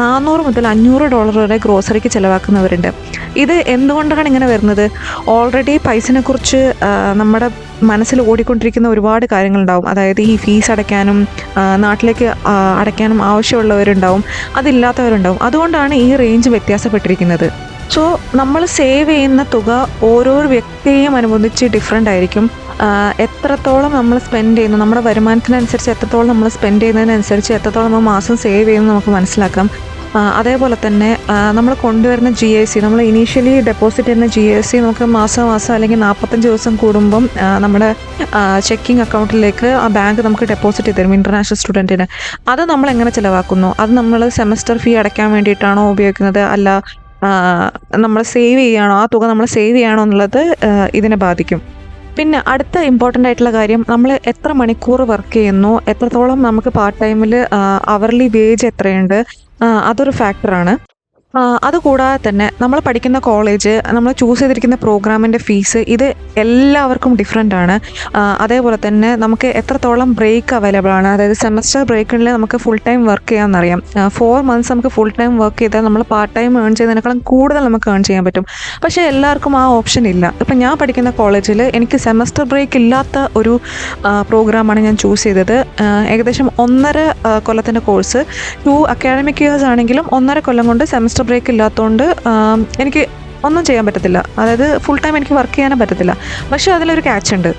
$400 മുതൽ $500 വരെ ഗ്രോസറിക്ക് ചിലവാക്കുന്നവരുണ്ട്. ഇത് എന്തുകൊണ്ടാണ് ഇങ്ങനെ വരുന്നത്? ഓൾറെഡി പൈസനെക്കുറിച്ച് നമ്മുടെ മനസ്സിൽ ഓടിക്കൊണ്ടിരിക്കുന്ന ഒരുപാട് കാര്യങ്ങളുണ്ടാവും. അതായത് ഈ ഫീസ് അടയ്ക്കാനും നാട്ടിലേക്ക് അടയ്ക്കാനും ആവശ്യമുള്ളവരുണ്ടാവും, അതില്ലാത്തവരുണ്ടാവും. അതുകൊണ്ടാണ് ഈ റേഞ്ച് വ്യത്യാസപ്പെട്ടിരിക്കുന്നത്. സോ നമ്മൾ സേവ് ചെയ്യുന്ന തുക ഓരോ വ്യക്തിയെയും അനുബന്ധിച്ച് ഡിഫറെൻ്റ് ആയിരിക്കും. എത്രത്തോളം നമ്മൾ സ്പെൻഡ് ചെയ്യുന്നു, നമ്മുടെ വരുമാനത്തിനനുസരിച്ച് എത്രത്തോളം നമ്മൾ സ്പെൻഡ് ചെയ്യുന്നതിനനുസരിച്ച് എത്രത്തോളം നമ്മൾ മാസം സേവ് ചെയ്യുന്നു നമുക്ക് മനസ്സിലാക്കാം. അതേപോലെ തന്നെ നമ്മൾ കൊണ്ടുവരുന്ന GST, നമ്മൾ ഇനീഷ്യലി ഡെപ്പോസിറ്റ് ചെയ്യുന്ന GST നമുക്ക് മാസം അല്ലെങ്കിൽ 45 ദിവസം കൂടുമ്പം നമ്മുടെ ചെക്കിംഗ് അക്കൗണ്ടിലേക്ക് ആ ബാങ്ക് നമുക്ക് ഡെപ്പോസിറ്റ് ചെയ്ത് തരും ഇൻ്റർനാഷണൽ സ്റ്റുഡൻറ്റിന്. അത് നമ്മൾ എങ്ങനെ ചിലവാക്കുന്നു? അത് നമ്മൾ സെമസ്റ്റർ ഫീ അടയ്ക്കാൻ വേണ്ടിയിട്ടാണോ ഉപയോഗിക്കുന്നത്, അല്ല നമ്മൾ സേവ് ചെയ്യുകയാണോ, ആ തുക നമ്മൾ സേവ് ചെയ്യുകയാണോ എന്നുള്ളത് ഇതിനെ ബാധിക്കും. പിന്നെ അടുത്ത ഇമ്പോർട്ടൻ്റ് ആയിട്ടുള്ള കാര്യം, നമ്മൾ എത്ര മണിക്കൂർ വർക്ക് ചെയ്യുന്നു, എത്രത്തോളം നമുക്ക് പാർട്ട് ടൈമിൽ അവർലി വേജ് എത്രയുണ്ട്, അതൊരു ഫാക്ടറാണ്. അതുകൂടാതെ തന്നെ നമ്മൾ പഠിക്കുന്ന കോളേജ്, നമ്മൾ ചൂസ് ചെയ്തിരിക്കുന്ന പ്രോഗ്രാമിൻ്റെ ഫീസ്, ഇത് എല്ലാവർക്കും ഡിഫറെൻ്റ് ആണ്. അതേപോലെ തന്നെ നമുക്ക് എത്രത്തോളം ബ്രേക്ക് അവൈലബിൾ ആണ്. അതായത് സെമസ്റ്റർ ബ്രേക്കിൽ നമുക്ക് ഫുൾ ടൈം വർക്ക് ചെയ്യാമെന്നറിയാം. 4 months നമുക്ക് ഫുൾ ടൈം വർക്ക് ചെയ്താൽ നമ്മൾ പാർട്ട് ടൈം ഏൺ ചെയ്യുന്നതിനേക്കാളും കൂടുതൽ നമുക്ക് ഏൺ ചെയ്യാൻ പറ്റും. പക്ഷേ എല്ലാവർക്കും ആ ഓപ്ഷൻ ഇല്ല. ഇപ്പം ഞാൻ പഠിക്കുന്ന കോളേജിൽ എനിക്ക് സെമസ്റ്റർ ബ്രേക്ക് ഇല്ലാത്ത ഒരു പ്രോഗ്രാമാണ് ഞാൻ ചൂസ് ചെയ്തത്. ഏകദേശം 1.5 കൊല്ലത്തിൻ്റെ കോഴ്സ്, 2 അക്കാഡമിക് ഇയേഴ്സ് ആണെങ്കിലും 1.5 കൊല്ലം കൊണ്ട് സെമസ്റ്റർ സെമസ്റ്റർ ബ്രേക്ക് ഇല്ലാത്തതുകൊണ്ട് എനിക്ക് ഒന്നും ചെയ്യാൻ പറ്റത്തില്ല. അതായത് ഫുൾ ടൈം എനിക്ക് വർക്ക് ചെയ്യാനും പറ്റത്തില്ല. പക്ഷേ അതിലൊരു ക്യാച്ച് ഉണ്ട്.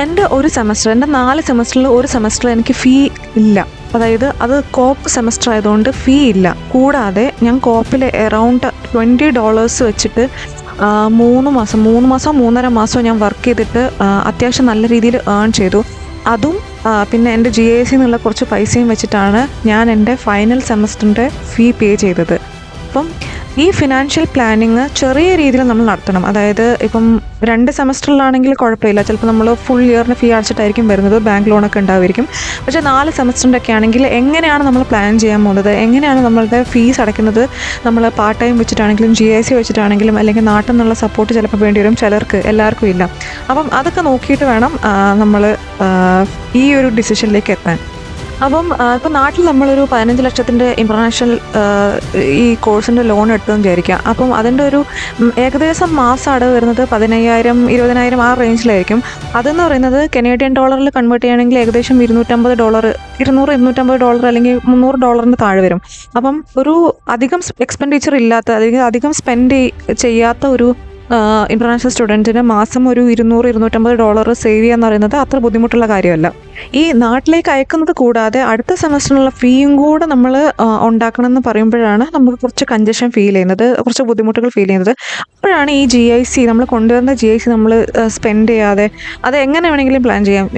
എൻ്റെ 4 സെമസ്റ്ററിൽ ഒരു സെമസ്റ്ററിൽ എനിക്ക് ഫീ ഇല്ല. അതായത് അത് കോപ്പ് സെമസ്റ്റർ ആയതുകൊണ്ട് ഫീ ഇല്ല. കൂടാതെ ഞാൻ കോപ്പിൽ അറൗണ്ട് $20 വെച്ചിട്ട് 3 മാസം 3.5 മാസം ഞാൻ വർക്ക് ചെയ്തിട്ട് അത്യാവശ്യം നല്ല രീതിയിൽ ഏൺ ചെയ്തു. അതും പിന്നെ എൻ്റെ GIC എന്നുള്ള കുറച്ച് പൈസയും വെച്ചിട്ടാണ് ഞാൻ എൻ്റെ ഫൈനൽ സെമസ്റ്ററിൻ്റെ ഫീ പേ ചെയ്തത്. അപ്പം ഈ ഫിനാൻഷ്യൽ പ്ലാനിങ് ചെറിയ രീതിയിൽ നമ്മൾ നടത്തണം. അതായത് ഇപ്പം 2 സെമസ്റ്ററിലാണെങ്കിൽ കുഴപ്പമില്ല, ചിലപ്പോൾ നമ്മൾ ഫുൾ ഇയറിന് ഫീ അടച്ചിട്ടായിരിക്കും വരുന്നത്, ബാങ്ക് ലോണൊക്കെ ഉണ്ടാവുമായിരിക്കും. പക്ഷേ 4 സെമസ്റ്ററിൻ്റെ ഒക്കെ ആണെങ്കിൽ എങ്ങനെയാണ് നമ്മൾ പ്ലാൻ ചെയ്യാൻ പോകുന്നത്, എങ്ങനെയാണ് നമ്മളുടെ ഫീസ് അടയ്ക്കുന്നത്, നമ്മൾ പാർട്ട് ടൈം വെച്ചിട്ടാണെങ്കിലും GIC വെച്ചിട്ടാണെങ്കിലും അല്ലെങ്കിൽ നാട്ടിൽ നിന്നുള്ള സപ്പോർട്ട് ചിലപ്പോൾ വേണ്ടി വരും, ചിലർക്ക്, എല്ലാവർക്കും ഇല്ല. അപ്പം അതൊക്കെ നോക്കിയിട്ട് വേണം നമ്മൾ ഈ ഒരു ഡിസിഷനിലേക്ക് എത്താൻ. അപ്പം ഇപ്പം നാട്ടിൽ നമ്മളൊരു 15 ലക്ഷത്തിൻ്റെ ഇൻ്റർനാഷണൽ ഈ കോഴ്സിൻ്റെ ലോൺ എടുത്തെന്ന് വിചാരിക്കുക. അപ്പം അതിൻ്റെ ഒരു ഏകദേശം മാസം അടവ് വരുന്നത് 15,000 20,000 ആ റേഞ്ചിലായിരിക്കും. അതെന്ന് പറയുന്നത് കനേഡിയൻ ഡോളറിൽ കൺവേർട്ട് ചെയ്യുകയാണെങ്കിൽ ഏകദേശം $250, $200-$250 അല്ലെങ്കിൽ $300 താഴെ വരും. അപ്പം ഒരു അധികം എക്സ്പെൻഡിച്ചർ ഇല്ലാത്ത, അധികം സ്പെൻഡ് ചെയ്യാത്ത ഒരു ഇൻ്റർനാഷണൽ സ്റ്റുഡൻറ്റിന് മാസം ഒരു $200-$250 സേവ് ചെയ്യുക എന്ന് പറയുന്നത് അത്ര ബുദ്ധിമുട്ടുള്ള കാര്യമല്ല. ഈ നാട്ടിലേക്ക് അയക്കുന്നത് കൂടാതെ അടുത്ത സെമസ്റ്ററിനുള്ള ഫീയും കൂടെ നമ്മൾ ഉണ്ടാക്കണം എന്ന് പറയുമ്പോഴാണ് നമുക്ക് കുറച്ച് കൺജഷൻ ഫീൽ ചെയ്യുന്നത്, കുറച്ച് ബുദ്ധിമുട്ടുകൾ ഫീൽ ചെയ്യുന്നത്. അപ്പോഴാണ് ഈ GIC നമ്മൾ കൊണ്ടുവരുന്ന GIC നമ്മൾ സ്പെൻഡ് ചെയ്യാതെ, അത് എങ്ങനെ വേണമെങ്കിലും പ്ലാൻ ചെയ്യാം.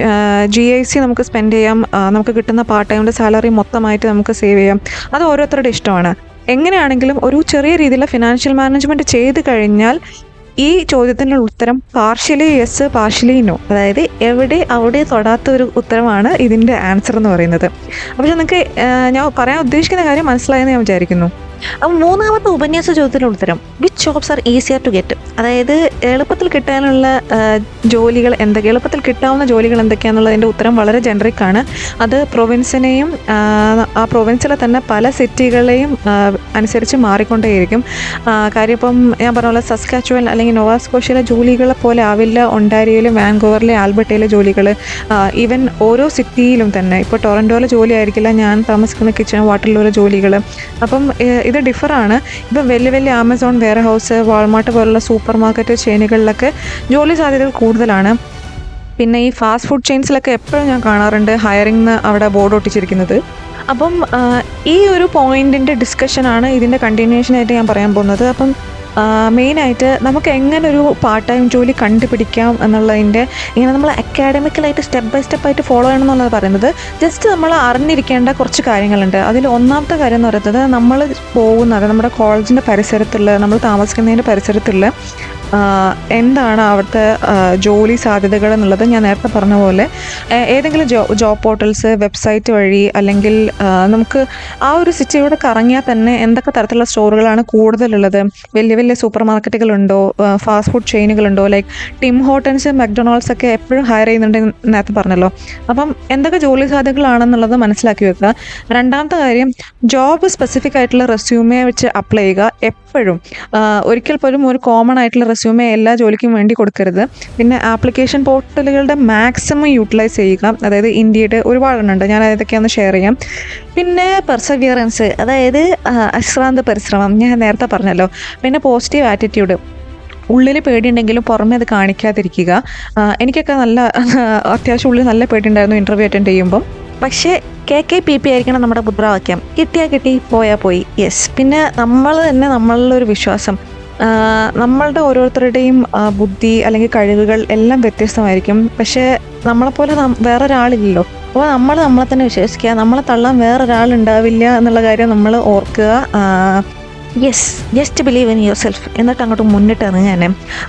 GIC നമുക്ക് സ്പെൻഡ് ചെയ്യാം, നമുക്ക് കിട്ടുന്ന പാർട്ട് ടൈമിൻ്റെ സാലറി മൊത്തമായിട്ട് നമുക്ക് സേവ് ചെയ്യാം. അത് ഓരോരുത്തരുടെ ഇഷ്ടമാണ്. എങ്ങനെയാണെങ്കിലും ഒരു ചെറിയ രീതിയിലുള്ള ഫിനാൻഷ്യൽ മാനേജ്മെൻറ്റ് ചെയ്ത് കഴിഞ്ഞാൽ ഈ ചോദ്യത്തിനുള്ള ഉത്തരം പാർഷ്യലി യെസ് പാർഷ്യലി നോ, അതായത് അവിടെ തൊടാത്ത ഒരു ഉത്തരമാണ് ഇതിൻ്റെ ആൻസർ എന്ന് പറയുന്നത്. അപ്പോൾ നിങ്ങൾക്ക് ഞാൻ പറയാൻ ഉദ്ദേശിക്കുന്ന കാര്യം മനസ്സിലായെന്ന് ഞാൻ വിചാരിക്കുന്നു. അപ്പം 3ാമത്തെ ഉപന്യാസ ചോദ്യത്തിനുള്ള ഉത്തരം, which jobs are easier to get? അതായത് എളുപ്പത്തിൽ കിട്ടാനുള്ള ജോലികൾ എന്തൊക്കെ, എളുപ്പത്തിൽ കിട്ടാവുന്ന ജോലികൾ എന്തൊക്കെയാണെന്നുള്ളതിൻ്റെ ഉത്തരം വളരെ ജനറിക് ആണ്. അത് പ്രൊവിൻസിനെയും ആ പ്രൊവിൻസിലെ തന്നെ പല സിറ്റികളെയും അനുസരിച്ച് മാറിക്കൊണ്ടേയിരിക്കും. കാര്യം ഇപ്പം ഞാൻ പറഞ്ഞ പോലെ സസ്കാച്ചുവൻ അല്ലെങ്കിൽ നോവാസ്കോഷ്യയിലെ ജോലികളെ പോലെ ആവില്ല ഒണ്ടാരിയോയിലും വാൻകൂവറിലെ ആൽബർട്ടയിലെ ജോലികൾ. ഈവൻ ഓരോ സിറ്റിയിലും തന്നെ, ഇപ്പോൾ ടൊറൻറ്റോയിലെ ജോലി ആയിരിക്കില്ല ഞാൻ താമസിക്കുന്ന കിച്ചൺ വാട്ടറിലുള്ള ജോലികൾ. അപ്പം ഇത് ഡിഫറാണ്. ഇപ്പം വലിയ ആമസോൺ വെയർ ഹൗസ്, വാൾമാർട്ട് പോലുള്ള സൂപ്പർ മാർക്കറ്റ് ചെയിനുകളിലൊക്കെ ജോലി സാധ്യതകൾ കൂടുതലാണ്. പിന്നെ ഈ ഫാസ്റ്റ് ഫുഡ് ചെയിൻസിലൊക്കെ എപ്പോഴും ഞാൻ കാണാറുണ്ട് ഹയറിംഗ് അവിടെ ബോർഡ് ഒട്ടിച്ചിരിക്കുന്നത്. അപ്പം ഈ ഒരു പോയിൻറ്റിൻ്റെ ഡിസ്കഷനാണ് ഇതിൻ്റെ കണ്ടിന്യൂഷനായിട്ട് ഞാൻ പറയാൻ പോകുന്നത്. അപ്പം മെയിനായിട്ട് നമുക്ക് എങ്ങനെ ഒരു പാർട്ട് ടൈം ജോലി കണ്ടുപിടിക്കാം എന്നുള്ളതിൻ്റെ, ഇങ്ങനെ നമ്മൾ അക്കാഡമിക്കലായിട്ട് സ്റ്റെപ്പ് ബൈ സ്റ്റെപ്പായിട്ട് ഫോളോ ചെയ്യണം എന്നുള്ളത് പറയുന്നത് ജസ്റ്റ് നമ്മൾ അറിഞ്ഞിരിക്കേണ്ട കുറച്ച് കാര്യങ്ങളുണ്ട്. അതിൽ ഒന്നാമത്തെ കാര്യം എന്ന് പറയുന്നത്, നമ്മൾ പോകുന്നത് നമ്മുടെ കോളേജിൻ്റെ പരിസരത്തുള്ള, നമ്മൾ താമസിക്കുന്നതിൻ്റെ പരിസരത്തുള്ള എന്താണ് അവിടുത്തെ ജോലി സാധ്യതകൾ എന്നുള്ളത്. ഞാൻ നേരത്തെ പറഞ്ഞ പോലെ ഏതെങ്കിലും ജോബ് പോർട്ടൽസ്, വെബ്സൈറ്റ് വഴി, അല്ലെങ്കിൽ നമുക്ക് ആ ഒരു സിറ്റിയുടെ കറങ്ങിയാൽ തന്നെ എന്തൊക്കെ തരത്തിലുള്ള സ്റ്റോറുകളാണ് കൂടുതലുള്ളത്, വലിയ സൂപ്പർ മാർക്കറ്റുകളുണ്ടോ, ഫാസ്റ്റ് ഫുഡ് ചെയിനുകളുണ്ടോ, ലൈക്ക് ടിം ഹോട്ടൻസ്, മക്ഡൊണാൾഡ്സ് ഒക്കെ എപ്പോഴും ഹയർ ചെയ്യുന്നുണ്ട് നേരത്തെ പറഞ്ഞല്ലോ. അപ്പം എന്തൊക്കെ ജോലി സാധ്യതകളാണെന്നുള്ളത് മനസ്സിലാക്കി വെക്കുക. രണ്ടാമത്തെ കാര്യം, ജോബ് സ്പെസിഫിക് ആയിട്ടുള്ള റെസ്യൂമെ വെച്ച് അപ്ലൈ ചെയ്യുക. എപ്പോഴും ഒരിക്കൽ പോലും ഒരു കോമൺ ആയിട്ടുള്ള റെസ്യൂമെ എല്ലാ ജോലിക്കും വേണ്ടി കൊടുക്കരുത്. പിന്നെ ആപ്ലിക്കേഷൻ പോർട്ടലുകളുടെ മാക്സിമം യൂട്ടിലൈസ് ചെയ്യുക. അതായത് ഇന്ത്യയുടെ ഒരുപാടെണ്ണുണ്ട്, ഞാൻ അതൊക്കെയൊന്ന് ഷെയർ ചെയ്യാം. പിന്നെ പെർസവിയറൻസ്, അതായത് അശ്രാന്ത പരിശ്രമം, ഞാൻ നേരത്തെ പറഞ്ഞല്ലോ. പിന്നെ പോസിറ്റീവ് ആറ്റിറ്റ്യൂഡ്, ഉള്ളിൽ പേടിയുണ്ടെങ്കിലും പുറമെ അത് കാണിക്കാതിരിക്കുക. എനിക്കൊക്കെ അത്യാവശ്യം ഉള്ളിൽ നല്ല പേടിയുണ്ടായിരുന്നു ഇൻ്റർവ്യൂ അറ്റൻഡ് ചെയ്യുമ്പം. പക്ഷേ KKPP ആയിരിക്കണം നമ്മുടെ മുദ്രാവാക്യം. കിട്ടിയാൽ കിട്ടി, പോയാൽ പോയി, യെസ്. പിന്നെ നമ്മൾ തന്നെ നമ്മളിലൊരു വിശ്വാസം, നമ്മളുടെ ഓരോരുത്തരുടെയും ബുദ്ധി അല്ലെങ്കിൽ കഴിവുകൾ എല്ലാം വ്യത്യസ്തമായിരിക്കും. പക്ഷേ നമ്മളെപ്പോലെ വേറൊരാളില്ലല്ലോ. അപ്പോൾ നമ്മളെ തന്നെ വിശ്വസിക്കുക. നമ്മളെ തള്ളാൻ വേറൊരാളുണ്ടാവില്ല എന്നുള്ള കാര്യം നമ്മൾ ഓർക്കുക. Yes, just believe in your self, എന്നിട്ട് അങ്ങോട്ട് മുന്നിട്ട് ഇറങ്ങാൻ.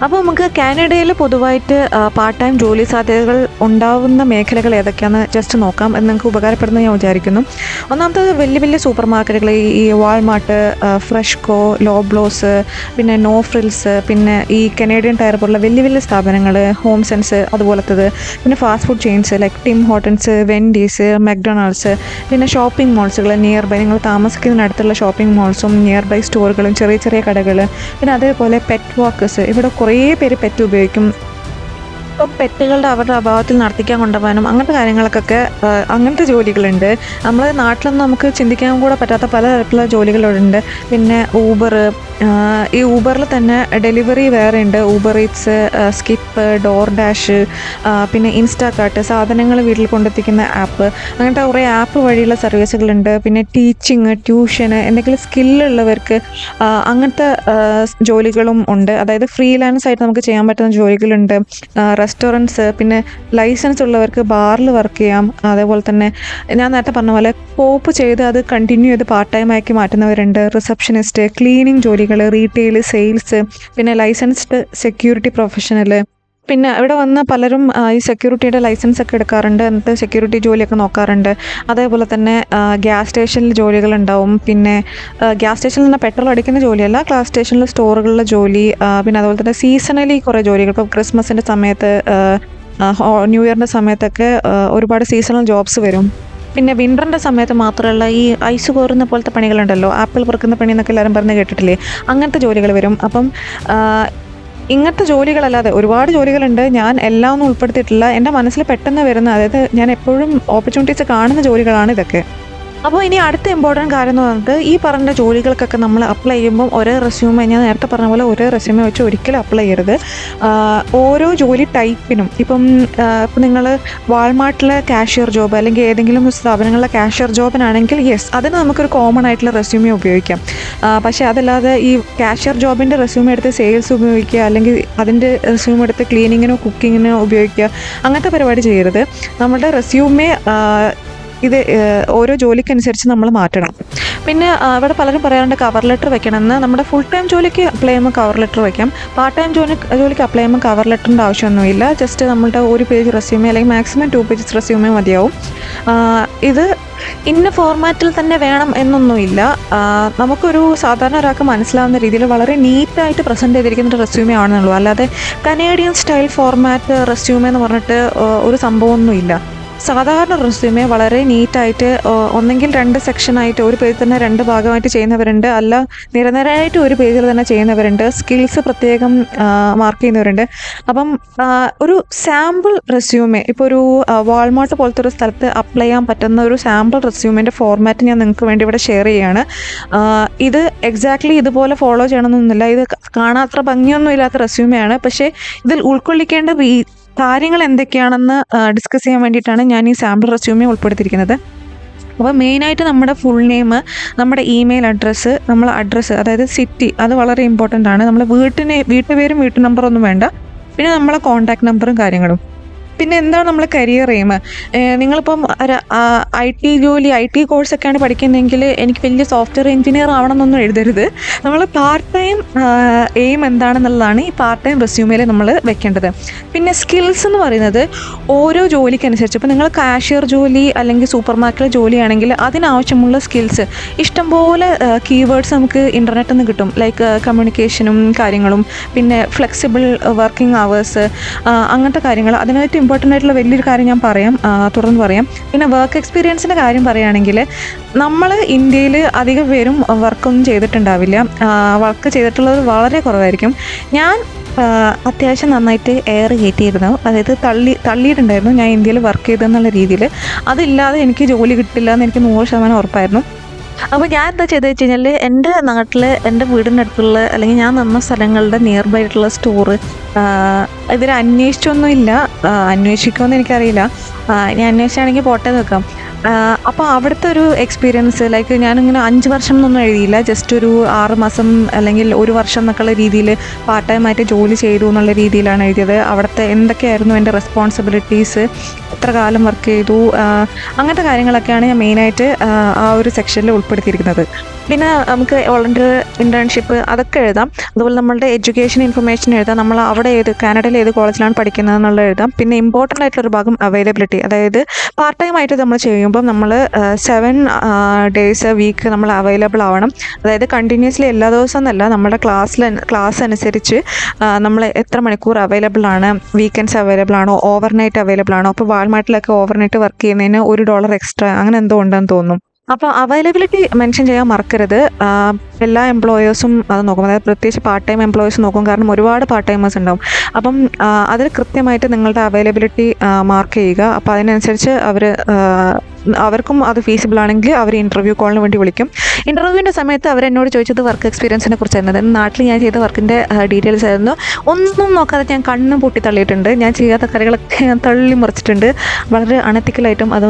അപ്പോൾ നമുക്ക് കാനഡയിൽ പൊതുവായിട്ട് പാർട്ട് ടൈം ജോലി സാധ്യതകൾ ഉണ്ടാവുന്ന മേഖലകൾ ഏതൊക്കെയാണെന്ന് ജസ്റ്റ് നോക്കാം. എന്ന് നിങ്ങൾക്ക് ഉപകാരപ്പെടുന്ന ഞാൻ വിചാരിക്കുന്നു. ഒന്നാമത്തത് വലിയ സൂപ്പർ മാർക്കറ്റുകൾ, ഈ വാൾമാർട്ട്, ഫ്രഷ്കോ, ലോബ്ലോസ്, പിന്നെ നോ ഫ്രിൽസ്, പിന്നെ ഈ കനേഡിയൻ ടയർ പോലുള്ള വലിയ സ്ഥാപനങ്ങൾ, ഹോം സെൻസ് അതുപോലത്തത്. പിന്നെ fast food chains like Tim Hortons, Wendy's, McDonald's. പിന്നെ ഷോപ്പിംഗ് മോൾസുകൾ, നിയർ ബൈ, നിങ്ങൾ താമസിക്കുന്നതിനടുത്തുള്ള ഷോപ്പിംഗ് മോൾസും നിയർ ബൈ സ്റ്റോറുകളും, ചെറിയ കടകൾ. പിന്നെ അതേപോലെ പെറ്റ് വാക്കേഴ്സ്, ഇവിടെ കുറേ പേര് പെറ്റ് ഉപയോഗിക്കും. ഇപ്പം പെറ്റുകളുടെ അവരുടെ അഭാവത്തിൽ നടത്തിക്കാൻ കൊണ്ടുപോകാനും അങ്ങനത്തെ കാര്യങ്ങൾക്കൊക്കെ അങ്ങനത്തെ ജോലികളുണ്ട്. നമ്മൾ നാട്ടിലൊന്നും നമുക്ക് ചിന്തിക്കാൻ കൂടെ പറ്റാത്ത പല തരത്തിലുള്ള ജോലികളുണ്ട്. പിന്നെ ഊബർ, ഈ ഊബറിൽ തന്നെ ഡെലിവറി വേറെ ഉണ്ട്. Uber Eats, skip, door dash, പിന്നെ ഇൻസ്റ്റാകാർട്ട്, സാധനങ്ങൾ വീട്ടിൽ കൊണ്ടെത്തിക്കുന്ന ആപ്പ്, അങ്ങനത്തെ കുറേ ആപ്പ് വഴിയുള്ള സർവീസുകളുണ്ട്. പിന്നെ ടീച്ചിങ്, ട്യൂഷന്, എന്തെങ്കിലും സ്കില്ലുള്ളവർക്ക് അങ്ങനത്തെ ജോലികളും ഉണ്ട്. അതായത് ഫ്രീലാൻസ് ആയിട്ട് നമുക്ക് ചെയ്യാൻ പറ്റുന്ന ജോലികളുണ്ട്. റെസ്റ്റോറൻറ്റ്സ്, പിന്നെ ലൈസൻസ് ഉള്ളവർക്ക് ബാറിൽ വർക്ക് ചെയ്യാം. അതേപോലെ തന്നെ ഞാൻ നേരത്തെ പറഞ്ഞ പോലെ പോപ്പ് ചെയ്ത് അത് കണ്ടിന്യൂ ചെയ്ത് പാർട്ട് ടൈം ആക്കി മാറ്റുന്നവരുണ്ട്. റിസപ്ഷനിസ്റ്റ്, ക്ലീനിങ് ജോലികൾ, റീറ്റെയിൽ, സെയിൽസ്, പിന്നെ ലൈസൻസ്ഡ് സെക്യൂരിറ്റി പ്രൊഫഷണൽ. പിന്നെ ഇവിടെ വന്ന് പലരും ഈ സെക്യൂരിറ്റിയുടെ ലൈസൻസ് ഒക്കെ എടുക്കാറുണ്ട്, എന്നിട്ട് സെക്യൂരിറ്റി ജോലിയൊക്കെ നോക്കാറുണ്ട്. അതേപോലെ തന്നെ ഗ്യാസ് സ്റ്റേഷനിൽ ജോലികളുണ്ടാവും. പിന്നെ ഗ്യാസ് സ്റ്റേഷനിൽ നിന്ന് പെട്രോൾ അടിക്കുന്ന ജോലിയല്ല, ഗ്യാസ് സ്റ്റേഷനിൽ സ്റ്റോറുകളിലെ ജോലി. പിന്നെ അതുപോലെ തന്നെ സീസണലി കുറേ ജോലികൾ, ഇപ്പോൾ ക്രിസ്മസിൻ്റെ സമയത്ത്, ന്യൂ ഇയറിൻ്റെ സമയത്തൊക്കെ ഒരുപാട് സീസണൽ ജോബ്സ് വരും. പിന്നെ വിൻ്ററിൻ്റെ സമയത്ത് മാത്രമല്ല ഈ ഐസ് കോരുന്ന പോലത്തെ പണികളുണ്ടല്ലോ, ആപ്പിൾ പെറുക്കുന്ന പണി എന്നൊക്കെ എല്ലാവരും പറഞ്ഞ് കേട്ടിട്ടില്ലേ, അങ്ങനത്തെ ജോലികൾ വരും. അപ്പം ഇങ്ങനത്തെ ജോലികളല്ലാതെ ഒരുപാട് ജോലികളുണ്ട്. ഞാൻ എല്ലാം ഒന്നും ഉൾപ്പെടുത്തിയിട്ടില്ല. എൻ്റെ മനസ്സിൽ പെട്ടെന്ന് വരുന്ന, അതായത് ഞാൻ എപ്പോഴും ഓപ്പർച്യൂണിറ്റീസ് കാണുന്ന ജോലികളാണ് ഇതൊക്കെ. അപ്പോൾ ഇനി അടുത്ത ഇമ്പോർട്ടൻറ്റ് കാര്യം എന്ന് പറഞ്ഞിട്ട്, ഈ പറഞ്ഞ ജോലികൾക്കൊക്കെ നമ്മൾ അപ്ലൈ ചെയ്യുമ്പോൾ ഒരേ റെസ്യൂമെ, ഞാൻ നേരത്തെ പറഞ്ഞ പോലെ ഒരേ റെസ്യൂമെ വെച്ച് ഒരിക്കലും അപ്ലൈ ചെയ്യരുത്. ഓരോ ജോലി ടൈപ്പിനും, ഇപ്പം നിങ്ങൾ വാൾമാർട്ടിലെ കാഷ്യർ ജോബ് അല്ലെങ്കിൽ ഏതെങ്കിലും സ്ഥാപനങ്ങളിലെ കാഷ്യർ ജോബിനാണെങ്കിൽ യെസ്, അതിന് നമുക്കൊരു കോമൺ ആയിട്ടുള്ള റെസ്യൂമെ ഉപയോഗിക്കാം. പക്ഷേ അതല്ലാതെ ഈ കാഷ്യർ ജോബിൻ്റെ റെസ്യൂമെ എടുത്ത് സെയിൽസ് ഉപയോഗിക്കുക, അല്ലെങ്കിൽ അതിൻ്റെ റെസ്യൂമെ എടുത്ത് ക്ലീനിങ്ങിനോ കുക്കിങ്ങിനോ ഉപയോഗിക്കുക, അങ്ങനത്തെ പരിപാടി ചെയ്യരുത്. നമ്മുടെ റെസ്യൂമെ ഇത് ഓരോ ജോലിക്കനുസരിച്ച് നമ്മൾ മാറ്റണം. പിന്നെ ഇവിടെ പലരും പറയാറുണ്ട് കവർ ലെറ്റർ വെക്കണമെന്ന്. നമ്മുടെ ഫുൾ ടൈം ജോലിക്ക് അപ്ലൈ ചെയ്യുമ്പോൾ കവർ ലെറ്റർ വയ്ക്കാം. പാർട്ട് ടൈം ജോലിക്ക് അപ്ലൈ ചെയ്യുമ്പോൾ കവർ ലെറ്ററിൻ്റെ ആവശ്യമൊന്നുമില്ല. ജസ്റ്റ് നമ്മളുടെ ഒരു പേജ് റെസ്യൂമെ അല്ലെങ്കിൽ മാക്സിമം 2 pages റെസ്യൂമെ മതിയാവും. ഇത് ഇന്ന ഫോർമാറ്റിൽ തന്നെ വേണം എന്നൊന്നുമില്ല. നമുക്കൊരു സാധാരണ ഒരാൾക്ക് മനസ്സിലാവുന്ന രീതിയിൽ വളരെ നീറ്റായിട്ട് പ്രസൻറ്റ് ചെയ്തിരിക്കുന്ന ഒരു റെസ്യൂമെ ആണെന്നുള്ളൂ. അല്ലാതെ കനേഡിയൻ സ്റ്റൈൽ ഫോർമാറ്റ് റെസ്യൂമെ എന്ന് പറഞ്ഞിട്ട് ഒരു സംഭവമൊന്നുമില്ല. സാധാരണ റെസ്യൂമെ വളരെ നീറ്റായിട്ട് ഒന്നെങ്കിൽ 2 സെക്ഷനായിട്ട്, ഒരു പേജിൽ തന്നെ 2 ഭാഗമായിട്ട് ചെയ്യുന്നവരുണ്ട്, അല്ല നിരനിരയായിട്ട് ഒരു പേജിൽ തന്നെ ചെയ്യുന്നവരുണ്ട്, സ്കിൽസ് പ്രത്യേകം മാർക്ക് ചെയ്യുന്നവരുണ്ട്. അപ്പം ഒരു സാമ്പിൾ റെസ്യൂമെ, ഇപ്പോൾ ഒരു വാൾമാർട്ട് പോലത്തെ ഒരു സ്ഥലത്ത് അപ്ലൈ ചെയ്യാൻ പറ്റുന്ന ഒരു സാമ്പിൾ റെസ്യൂമിൻ്റെ ഫോർമാറ്റ് ഞാൻ നിങ്ങൾക്ക് വേണ്ടി ഇവിടെ ഷെയർ ചെയ്യുകയാണ്. ഇത് എക്സാക്ട്ലി ഇതുപോലെ ഫോളോ ചെയ്യണമെന്നൊന്നുമില്ല. ഇത് കാണാൻ അത്ര ഭംഗിയൊന്നും ഇല്ലാത്ത റെസ്യൂമെയാണ്. പക്ഷേ ഇതിൽ ഉൾക്കൊള്ളിക്കേണ്ട കാര്യങ്ങൾ എന്തൊക്കെയാണെന്ന് ഡിസ്കസ് ചെയ്യാൻ വേണ്ടിയിട്ടാണ് ഞാൻ ഈ സാമ്പിൾ റെസ്യൂമെ ഉൾപ്പെടുത്തിയിരിക്കുന്നത്. അപ്പോൾ മെയിനായിട്ട് നമ്മുടെ ഫുൾ നെയിം, നമ്മുടെ ഇമെയിൽ അഡ്രസ്സ്, നമ്മളെ അഡ്രസ്സ്, അതായത് സിറ്റി, അത് വളരെ ഇമ്പോർട്ടൻ്റ് ആണ്. നമ്മൾ വീട്ടുപേരും വീട്ടു നമ്പറൊന്നും വേണ്ട. പിന്നെ നമ്മളെ കോൺടാക്ട് നമ്പറും കാര്യങ്ങളും. പിന്നെ എന്താണ് നമ്മൾ കരിയർ എയിം? നിങ്ങളിപ്പം ഒരു IT ജോലി, IT കോഴ്സൊക്കെയാണ് പഠിക്കുന്നതെങ്കിൽ എനിക്ക് വലിയ സോഫ്റ്റ്വെയർ എഞ്ചിനീയർ ആവണമെന്നൊന്നും എഴുതരുത്. നമ്മൾ പാർട്ട് ടൈം എയിം എന്താണെന്നുള്ളതാണ് ഈ പാർട്ട് ടൈം റെസ്യൂമേൽ നമ്മൾ വെക്കേണ്ടത്. പിന്നെ സ്കിൽസ് എന്ന് പറയുന്നത് ഓരോ ജോലിക്കനുസരിച്ച്, ഇപ്പോൾ നിങ്ങൾ കാഷ്യർ ജോലി അല്ലെങ്കിൽ സൂപ്പർ മാർക്കറ്റ് ജോലിയാണെങ്കിൽ അതിനാവശ്യമുള്ള സ്കിൽസ് ഇഷ്ടംപോലെ കീവേഡ്സ് നമുക്ക് ഇൻ്റർനെറ്റിൽ നിന്ന് കിട്ടും. ലൈക്ക് കമ്മ്യൂണിക്കേഷനും കാര്യങ്ങളും, പിന്നെ ഫ്ലെക്സിബിൾ വർക്കിംഗ് അവേഴ്സ്, അങ്ങനത്തെ കാര്യങ്ങൾ. അതിനായിട്ട് ഇമ്പോർട്ടൻ്റ് ആയിട്ടുള്ള വലിയൊരു കാര്യം ഞാൻ തുറന്ന് പറയാം. പിന്നെ വർക്ക് എക്സ്പീരിയൻസിൻ്റെ കാര്യം പറയുകയാണെങ്കിൽ, നമ്മൾ ഇന്ത്യയിൽ അധികം പേരും വർക്കൊന്നും ചെയ്തിട്ടുണ്ടാവില്ല. വർക്ക് ചെയ്തിട്ടുള്ളത് വളരെ കുറവായിരിക്കും. ഞാൻ അത്യാവശ്യം നന്നായിട്ട് എയർ കയറ്റിയിരുന്നു, അതായത് തള്ളിയിട്ടുണ്ടായിരുന്നു ഞാൻ ഇന്ത്യയിൽ വർക്ക് ചെയ്തെന്നുള്ള രീതിയിൽ. അതില്ലാതെ എനിക്ക് ജോലി കിട്ടില്ല എന്ന് എനിക്ക് 100% ഉറപ്പായിരുന്നു. അപ്പോൾ ഞാൻ എന്താ ചെയ്തത് വെച്ച് കഴിഞ്ഞാൽ, എൻ്റെ നാട്ടിൽ, എൻ്റെ വീടിൻ്റെ അടുത്തുള്ള അല്ലെങ്കിൽ ഞാൻ നിന്ന സ്ഥലങ്ങളുടെ നിയർ ബൈ ആയിട്ടുള്ള സ്റ്റോറ് ഇതിൽ അന്വേഷിച്ചൊന്നുമില്ല. അന്വേഷിക്കുമെന്ന് എനിക്കറിയില്ല. ഞാൻ അന്വേഷിച്ചാണെങ്കിൽ പോട്ടെ വെക്കാം. അപ്പോൾ അവിടുത്തെ ഒരു എക്സ്പീരിയൻസ്, ലൈക്ക് ഞാനിങ്ങനെ 5 വർഷം എന്നൊന്നും എഴുതിയില്ല, ജസ്റ്റ് ഒരു 6 മാസം അല്ലെങ്കിൽ 1 വർഷം എന്നൊക്കെയുള്ള രീതിയിൽ പാർട്ട് ടൈം ആയിട്ട് ജോലി ചെയ്തു എന്നുള്ള രീതിയിലാണ് എഴുതിയത്. അവിടുത്തെ എന്തൊക്കെയായിരുന്നു എൻ്റെ റെസ്പോൺസിബിലിറ്റീസ്, എത്ര കാലം വർക്ക് ചെയ്തു, അങ്ങനത്തെ കാര്യങ്ങളൊക്കെയാണ് ഞാൻ മെയിനായിട്ട് ആ ഒരു സെക്ഷനിൽ ഉൾപ്പെടുത്തിയിരിക്കുന്നത്. പിന്നെ നമുക്ക് വോളണ്ടിയർ ഇൻറ്റേൺഷിപ്പ് അതൊക്കെ എഴുതാം. അതുപോലെ നമ്മളുടെ എഡ്യൂക്കേഷൻ ഇൻഫർമേഷൻ എഴുതാം. നമ്മൾ അവിടെ കാനഡയിൽ ഏത് കോളേജിലാണ് പഠിക്കുന്നത് എന്നുള്ളത് എഴുതാം. പിന്നെ ഇമ്പോർട്ടൻ്റ് ആയിട്ടുള്ളൊരു ഭാഗം അവൈലബിലിറ്റി, അതായത് പാർട്ട് ടൈം ആയിട്ട് നമ്മൾ ചെയ്യുമ്പം നമ്മൾ 7 days a week നമ്മൾ അവൈലബിൾ ആവണം. അതായത് കണ്ടിന്യൂസ്ലി എല്ലാ ദിവസവും എന്നല്ല, നമ്മുടെ ക്ലാസ് അനുസരിച്ച് നമ്മൾ എത്ര മണിക്കൂർ അവൈലബിൾ ആണ്, വീക്കെൻഡ്സ് അവൈലബിൾ ആണോ, ഓവർനൈറ്റ് അവൈലബിൾ ആണോ. അപ്പോൾ വാൾമാർട്ടിലൊക്കെ ഓവർനൈറ്റ് വർക്ക് ചെയ്യുന്നതിന് $1 എക്സ്ട്രാ അങ്ങനെ എന്തോ ഉണ്ടെന്ന് തോന്നുന്നു. അപ്പോൾ അവൈലബിലിറ്റി മെൻഷൻ ചെയ്യാൻ മറക്കരുത്. എല്ലാ എംപ്ലോയേഴ്സും അത് നോക്കും, അതായത് പ്രത്യേകിച്ച് പാർട്ട് ടൈം എംപ്ലോയേഴ്സ് നോക്കും, കാരണം ഒരുപാട് പാർട്ട് ടൈമേഴ്സ് ഉണ്ടാവും. അപ്പം അതിൽ കൃത്യമായിട്ട് നിങ്ങളുടെ അവൈലബിലിറ്റി മാർക്ക് ചെയ്യുക. അപ്പോൾ അതിനനുസരിച്ച് അവർക്കും അത് ഫീസിബിൾ ആണെങ്കിൽ അവർ ഇൻ്റർവ്യൂ കോളിന് വേണ്ടി വിളിക്കും. ഇൻ്റർവ്യൂവിൻ്റെ സമയത്ത് അവരെന്നോട് ചോദിച്ചത് വർക്ക് എക്സ്പീരിയൻസിനെ കുറിച്ചായിരുന്നു. അതായത് നാട്ടിൽ ഞാൻ ചെയ്ത വർക്കിൻ്റെ ഡീറ്റെയിൽസ് ആയിരുന്നു. ഒന്നും നോക്കാതെ ഞാൻ കണ്ണും പൊട്ടി തള്ളിയിട്ടുണ്ട്. ഞാൻ ചെയ്യാത്ത കാര്യങ്ങളൊക്കെ ഞാൻ തള്ളി മറിച്ചിട്ടുണ്ട്. വളരെ അണത്തിക്കലായിട്ടും അത്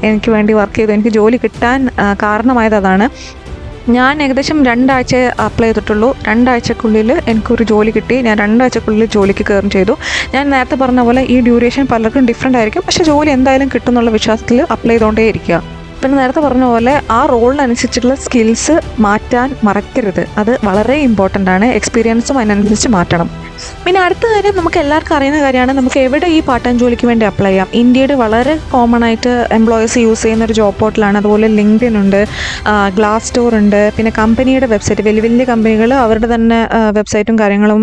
എനിക്ക് വേണ്ടി വർക്ക് ചെയ്തു. എനിക്ക് ജോലി കിട്ടാൻ കാരണമായത് അതാണ്. ഞാൻ ഏകദേശം 2 ആഴ്ച അപ്ലൈ ചെയ്തിട്ടുള്ളൂ. 2 ആഴ്ചക്കുള്ളിൽ എനിക്കൊരു ജോലി കിട്ടി. ഞാൻ 2 ആഴ്ചക്കുള്ളിൽ ജോലിക്ക് കയറും ചെയ്തു. ഞാൻ നേരത്തെ പറഞ്ഞ പോലെ ഈ ഡ്യൂറേഷൻ പലർക്കും ഡിഫറെൻ്റ് ആയിരിക്കും, പക്ഷേ ജോലി എന്തായാലും കിട്ടും എന്നുള്ള വിശ്വാസത്തിൽ അപ്ലൈ ചെയ്തുകൊണ്ടേ ഇരിക്കുക. പിന്നെ നേരത്തെ പറഞ്ഞ പോലെ ആ റോളിനനുസരിച്ചിട്ടുള്ള സ്കിൽസ് മാറ്റാൻ മറക്കരുത്. അത് വളരെ ഇമ്പോർട്ടൻ്റ് ആണ്. എക്സ്പീരിയൻസും അതിനനുസരിച്ച് മാറ്റണം. പിന്നെ അടുത്ത കാര്യം, നമുക്ക് എല്ലാവർക്കും അറിയുന്ന കാര്യമാണ്, നമുക്ക് എവിടെ ഈ പാർട്ട് ടൈം ജോലിക്ക് വേണ്ടി അപ്ലൈ ചെയ്യാം. ഇന്ത്യയിൽ വളരെ കോമൺ ആയിട്ട് എംപ്ലോയേഴ്സ് യൂസ് ചെയ്യുന്ന ഒരു ജോബ് പോർട്ടലാണ്. അതുപോലെ ലിങ്ക്ഡിൻ ഉണ്ട്, ഗ്ലാസ് സ്റ്റോർ ഉണ്ട്, പിന്നെ കമ്പനിയുടെ വെബ്സൈറ്റ്, വലിയ വലിയ കമ്പനികൾ അവരുടെ തന്നെ വെബ്സൈറ്റും കാര്യങ്ങളും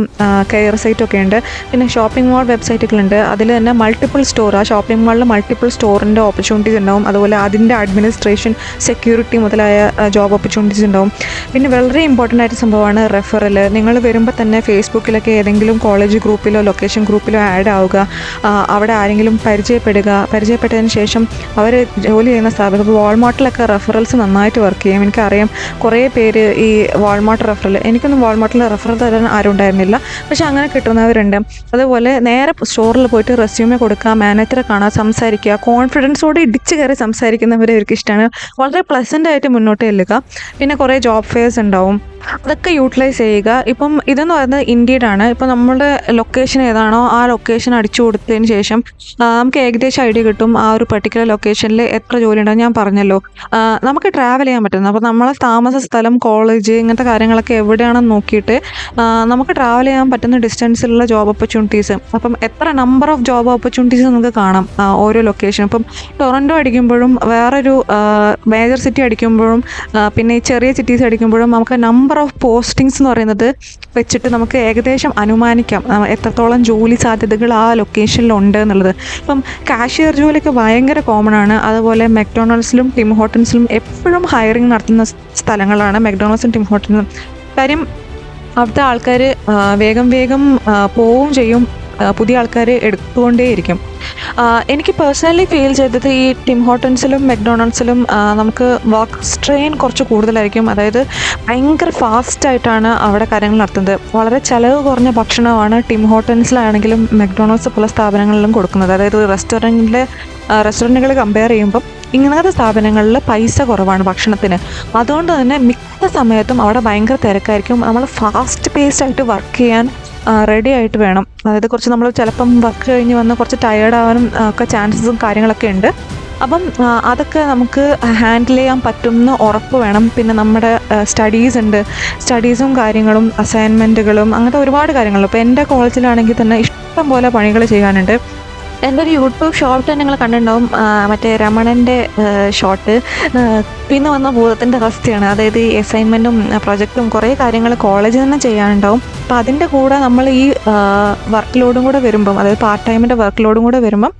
കെയർ സൈറ്റും ഒക്കെ ഉണ്ട്. പിന്നെ ഷോപ്പിംഗ് മാൾ വെബ്സൈറ്റുകളുണ്ട്. അതിൽ തന്നെ മൾട്ടിപ്പിൾ സ്റ്റോർ, ആ ഷോപ്പിംഗ് മാളിൽ മൾട്ടിപ്പിൾ സ്റ്റോറിൻ്റെ ഓപ്പർച്യൂണിറ്റീസ് ഉണ്ടാവും. അതുപോലെ അതിൻ്റെ അഡ്മിനിസ്ട്രേഷൻ, സെക്യൂരിറ്റി മുതലായ ജോബ് ഓപ്പർച്യൂണിറ്റീസ് ഉണ്ടാവും. പിന്നെ വളരെ ഇമ്പോർട്ടൻ്റ് ആയിട്ട് സംഭവമാണ് റെഫറൽ. നിങ്ങൾ വരുമ്പോൾ തന്നെ ഫേസ്ബുക്കിലൊക്കെ ഏതെങ്കിലും കോളേജ് ഗ്രൂപ്പിലോ ലൊക്കേഷൻ ഗ്രൂപ്പിലോ ആഡ് ആവുക. അവിടെ ആരെങ്കിലും പരിചയപ്പെട്ടതിന് ശേഷം അവർ ജോലി ചെയ്യുന്ന സ്ഥാപനം, ഇപ്പോൾ വാൾമാർട്ടിലൊക്കെ റെഫറൽസ് നന്നായിട്ട് വർക്ക് ചെയ്യും. എനിക്കറിയാം കുറേ പേര് ഈ വാൾമാർട്ട് റെഫറൽ, എനിക്കൊന്നും വാൾമാർട്ടിൽ റെഫറൽ തരാൻ ആരും ഉണ്ടായിരുന്നില്ല, പക്ഷേ അങ്ങനെ കിട്ടുന്നവരുണ്ട്. അതുപോലെ നേരെ സ്റ്റോറിൽ പോയിട്ട് റെസ്യൂമെ കൊടുക്കുക, മാനേജറെ കാണുക, സംസാരിക്കുക, കോൺഫിഡൻസോടെ ഇടിച്ച് കയറി സംസാരിക്കുന്നവരെ അവർക്ക് ഇഷ്ടമാണ്. വളരെ പ്ലസൻ്റ് ആയിട്ട് മുന്നോട്ട് ചെല്ലുക. പിന്നെ കുറേ ജോബ് ഫെയർസ് ഉണ്ടാവും, അതൊക്കെ യൂട്ടിലൈസ് ചെയ്യുക. ഇപ്പം ഇതെന്ന് പറയുന്നത് ഇൻഡീഡാണ്. ഇപ്പം നമ്മുടെ ലൊക്കേഷൻ ഏതാണോ ആ ലൊക്കേഷൻ അടിച്ചു കൊടുത്തതിന് ശേഷം നമുക്ക് ഏകദേശം ഐഡിയ കിട്ടും ആ ഒരു പെർട്ടിക്കുലർ ലൊക്കേഷനിൽ എത്ര ജോലി ഉണ്ടാവും. ഞാൻ പറഞ്ഞല്ലോ, നമുക്ക് ട്രാവൽ ചെയ്യാൻ പറ്റുന്നത്. അപ്പോൾ നമ്മളെ താമസ സ്ഥലം, കോളേജ്, ഇങ്ങനത്തെ കാര്യങ്ങളൊക്കെ എവിടെയാണെന്ന് നോക്കിയിട്ട് നമുക്ക് ട്രാവൽ ചെയ്യാൻ പറ്റുന്ന ഡിസ്റ്റൻസിലുള്ള ജോബ് ഓപ്പർച്യൂണിറ്റീസ്, അപ്പം എത്ര നമ്പർ ഓഫ് ജോബ് ഓപ്പർച്യൂണിറ്റീസ് നമുക്ക് കാണാം ഓരോ ലൊക്കേഷൻ. ഇപ്പം ടൊറൻറ്റോ അടിക്കുമ്പോഴും വേറൊരു മേജർ സിറ്റി അടിക്കുമ്പോഴും പിന്നെ ഈ ചെറിയ സിറ്റീസ് അടിക്കുമ്പോഴും നമുക്ക് നമ്പർ ഓഫ് പോസ്റ്റിങ്സ് എന്ന് പറയുന്നത് വെച്ചിട്ട് നമുക്ക് ഏകദേശം അനുമാനിക്കാം എത്രത്തോളം ജോലി സാധ്യതകൾ ആ ലൊക്കേഷനിലുണ്ട് എന്നുള്ളത്. ഇപ്പം കാഷ്യർ ജോലിയൊക്കെ ഭയങ്കര കോമൺ ആണ്. അതുപോലെ മെക്ഡൊണാൾഡ്സിലും ടിം ഹോട്ടൻസിലും എപ്പോഴും ഹയറിങ് നടത്തുന്ന സ്ഥലങ്ങളാണ് മെക്ഡൊണാൾഡ്സും ടിം ഹോട്ടൻസും. കാര്യം അവിടുത്തെ ആൾക്കാർ വേഗം പോവുകയും ചെയ്യും, പുതിയ ആൾക്കാർ എടുത്തുകൊണ്ടേയിരിക്കും. എനിക്ക് പേഴ്സണലി ഫീൽ ചെയ്തത് ഈ ടിം ഹോട്ടൻസിലും മെക്ഡൊണാൾഡ്സിലും നമുക്ക് വർക്ക് സ്ട്രെയിൻ കുറച്ച് കൂടുതലായിരിക്കും. അതായത് ഭയങ്കര ഫാസ്റ്റായിട്ടാണ് അവിടെ കാര്യങ്ങൾ നടത്തുന്നത്. വളരെ ചിലവ് കുറഞ്ഞ ഭക്ഷണമാണ് ടിം ഹോട്ടൻസിലാണെങ്കിലും മെക്ഡൊണാൾഡ്സ് പല സ്ഥാപനങ്ങളിലും കൊടുക്കുന്നത്. അതായത് റെസ്റ്റോറൻറ്റുകൾ കമ്പയർ ചെയ്യുമ്പം ഇങ്ങനത്തെ സ്ഥാപനങ്ങളിൽ പൈസ കുറവാണ് ഭക്ഷണത്തിന്. അതുകൊണ്ട് തന്നെ മിക്ക സമയത്തും അവിടെ ഭയങ്കര തിരക്കായിരിക്കും. നമ്മൾ ഫാസ്റ്റ് പേസ്ഡ് ആയിട്ട് വർക്ക് ചെയ്യാൻ റെഡി ആയിട്ട് വേണം. അതായത് കുറച്ച് നമ്മൾ ചിലപ്പം വർക്ക് കഴിഞ്ഞ് വന്ന് കുറച്ച് ടയേർഡ് ആവാനും ഒക്കെ ചാൻസസും കാര്യങ്ങളൊക്കെ ഉണ്ട്. അപ്പം അതൊക്കെ നമുക്ക് ഹാൻഡിൽ ചെയ്യാൻ പറ്റുമെന്ന് ഉറപ്പ് വേണം. പിന്നെ നമ്മുടെ സ്റ്റഡീസും കാര്യങ്ങളും അസൈൻമെൻറ്റുകളും അങ്ങനത്തെ ഒരുപാട് കാര്യങ്ങൾ. ഇപ്പോൾ എൻ്റെ കോളേജിലാണെങ്കിൽ തന്നെ ഇഷ്ടം പോലെ പണികൾ ചെയ്യാനുണ്ട്. എൻ്റെ ഒരു യൂട്യൂബ് ഷോർട്ട് നിങ്ങൾ കണ്ടിട്ടുണ്ടാവും, മറ്റേ രമണൻ്റെ ഷോർട്ട്, പിന്നെ വന്ന ഭൂതത്തിൻ്റെ അവസ്ഥയാണ്. അതായത് ഈ അസൈൻമെൻറ്റും പ്രൊജക്റ്റും കുറേ കാര്യങ്ങൾ കോളേജിൽ തന്നെ ചെയ്യാനുണ്ടാവും. അപ്പോൾ അതിൻ്റെ കൂടെ നമ്മൾ ഈ വർക്ക് ലോഡും കൂടെ വരുമ്പം, അതായത് പാർട്ട് ടൈമിൻ്റെ വർക്ക് ലോഡും കൂടെ വരുമ്പം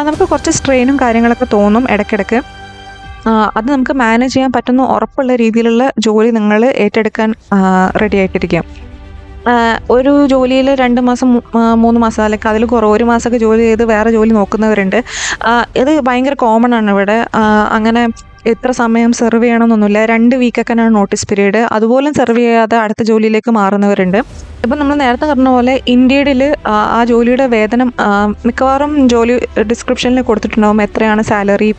നമുക്ക് കുറച്ച് സ്ട്രെയിനും കാര്യങ്ങളൊക്കെ തോന്നും ഇടയ്ക്കിടയ്ക്ക്. അത് നമുക്ക് മാനേജ് ചെയ്യാൻ പറ്റുന്ന ഉറപ്പുള്ള രീതിയിലുള്ള ജോലി നിങ്ങൾ ഏറ്റെടുക്കാൻ റെഡി ആയിട്ടിരിക്കാം. ഒരു ജോലിയിൽ 2 മാസം 3 മാസം അല്ലെങ്കിൽ അതിൽ കുറവ് 1 മാസമൊക്കെ ജോലി ചെയ്ത് വേറെ ജോലി നോക്കുന്നവരുണ്ട്. ഇത് ഭയങ്കര കോമൺ ആണ് ഇവിടെ. അങ്ങനെ എത്ര സമയം സെർവ് ചെയ്യണമെന്നൊന്നുമില്ല. 2 വീക്കൊക്കെയാണ് നോട്ടീസ് പീരീഡ്. അതുപോലും സെർവ് ചെയ്യാതെ അടുത്ത ജോലിയിലേക്ക് മാറുന്നവരുണ്ട്. ഇപ്പം നമ്മൾ നേരത്തെ പറഞ്ഞ പോലെ ഇന്ത്യയിൽ ആ ജോലിയുടെ വേതനം മിക്കവാറും ജോലി ഡിസ്ക്രിപ്ഷനിൽ കൊടുത്തിട്ടുണ്ടാവും. എത്രയാണ് സാലറി,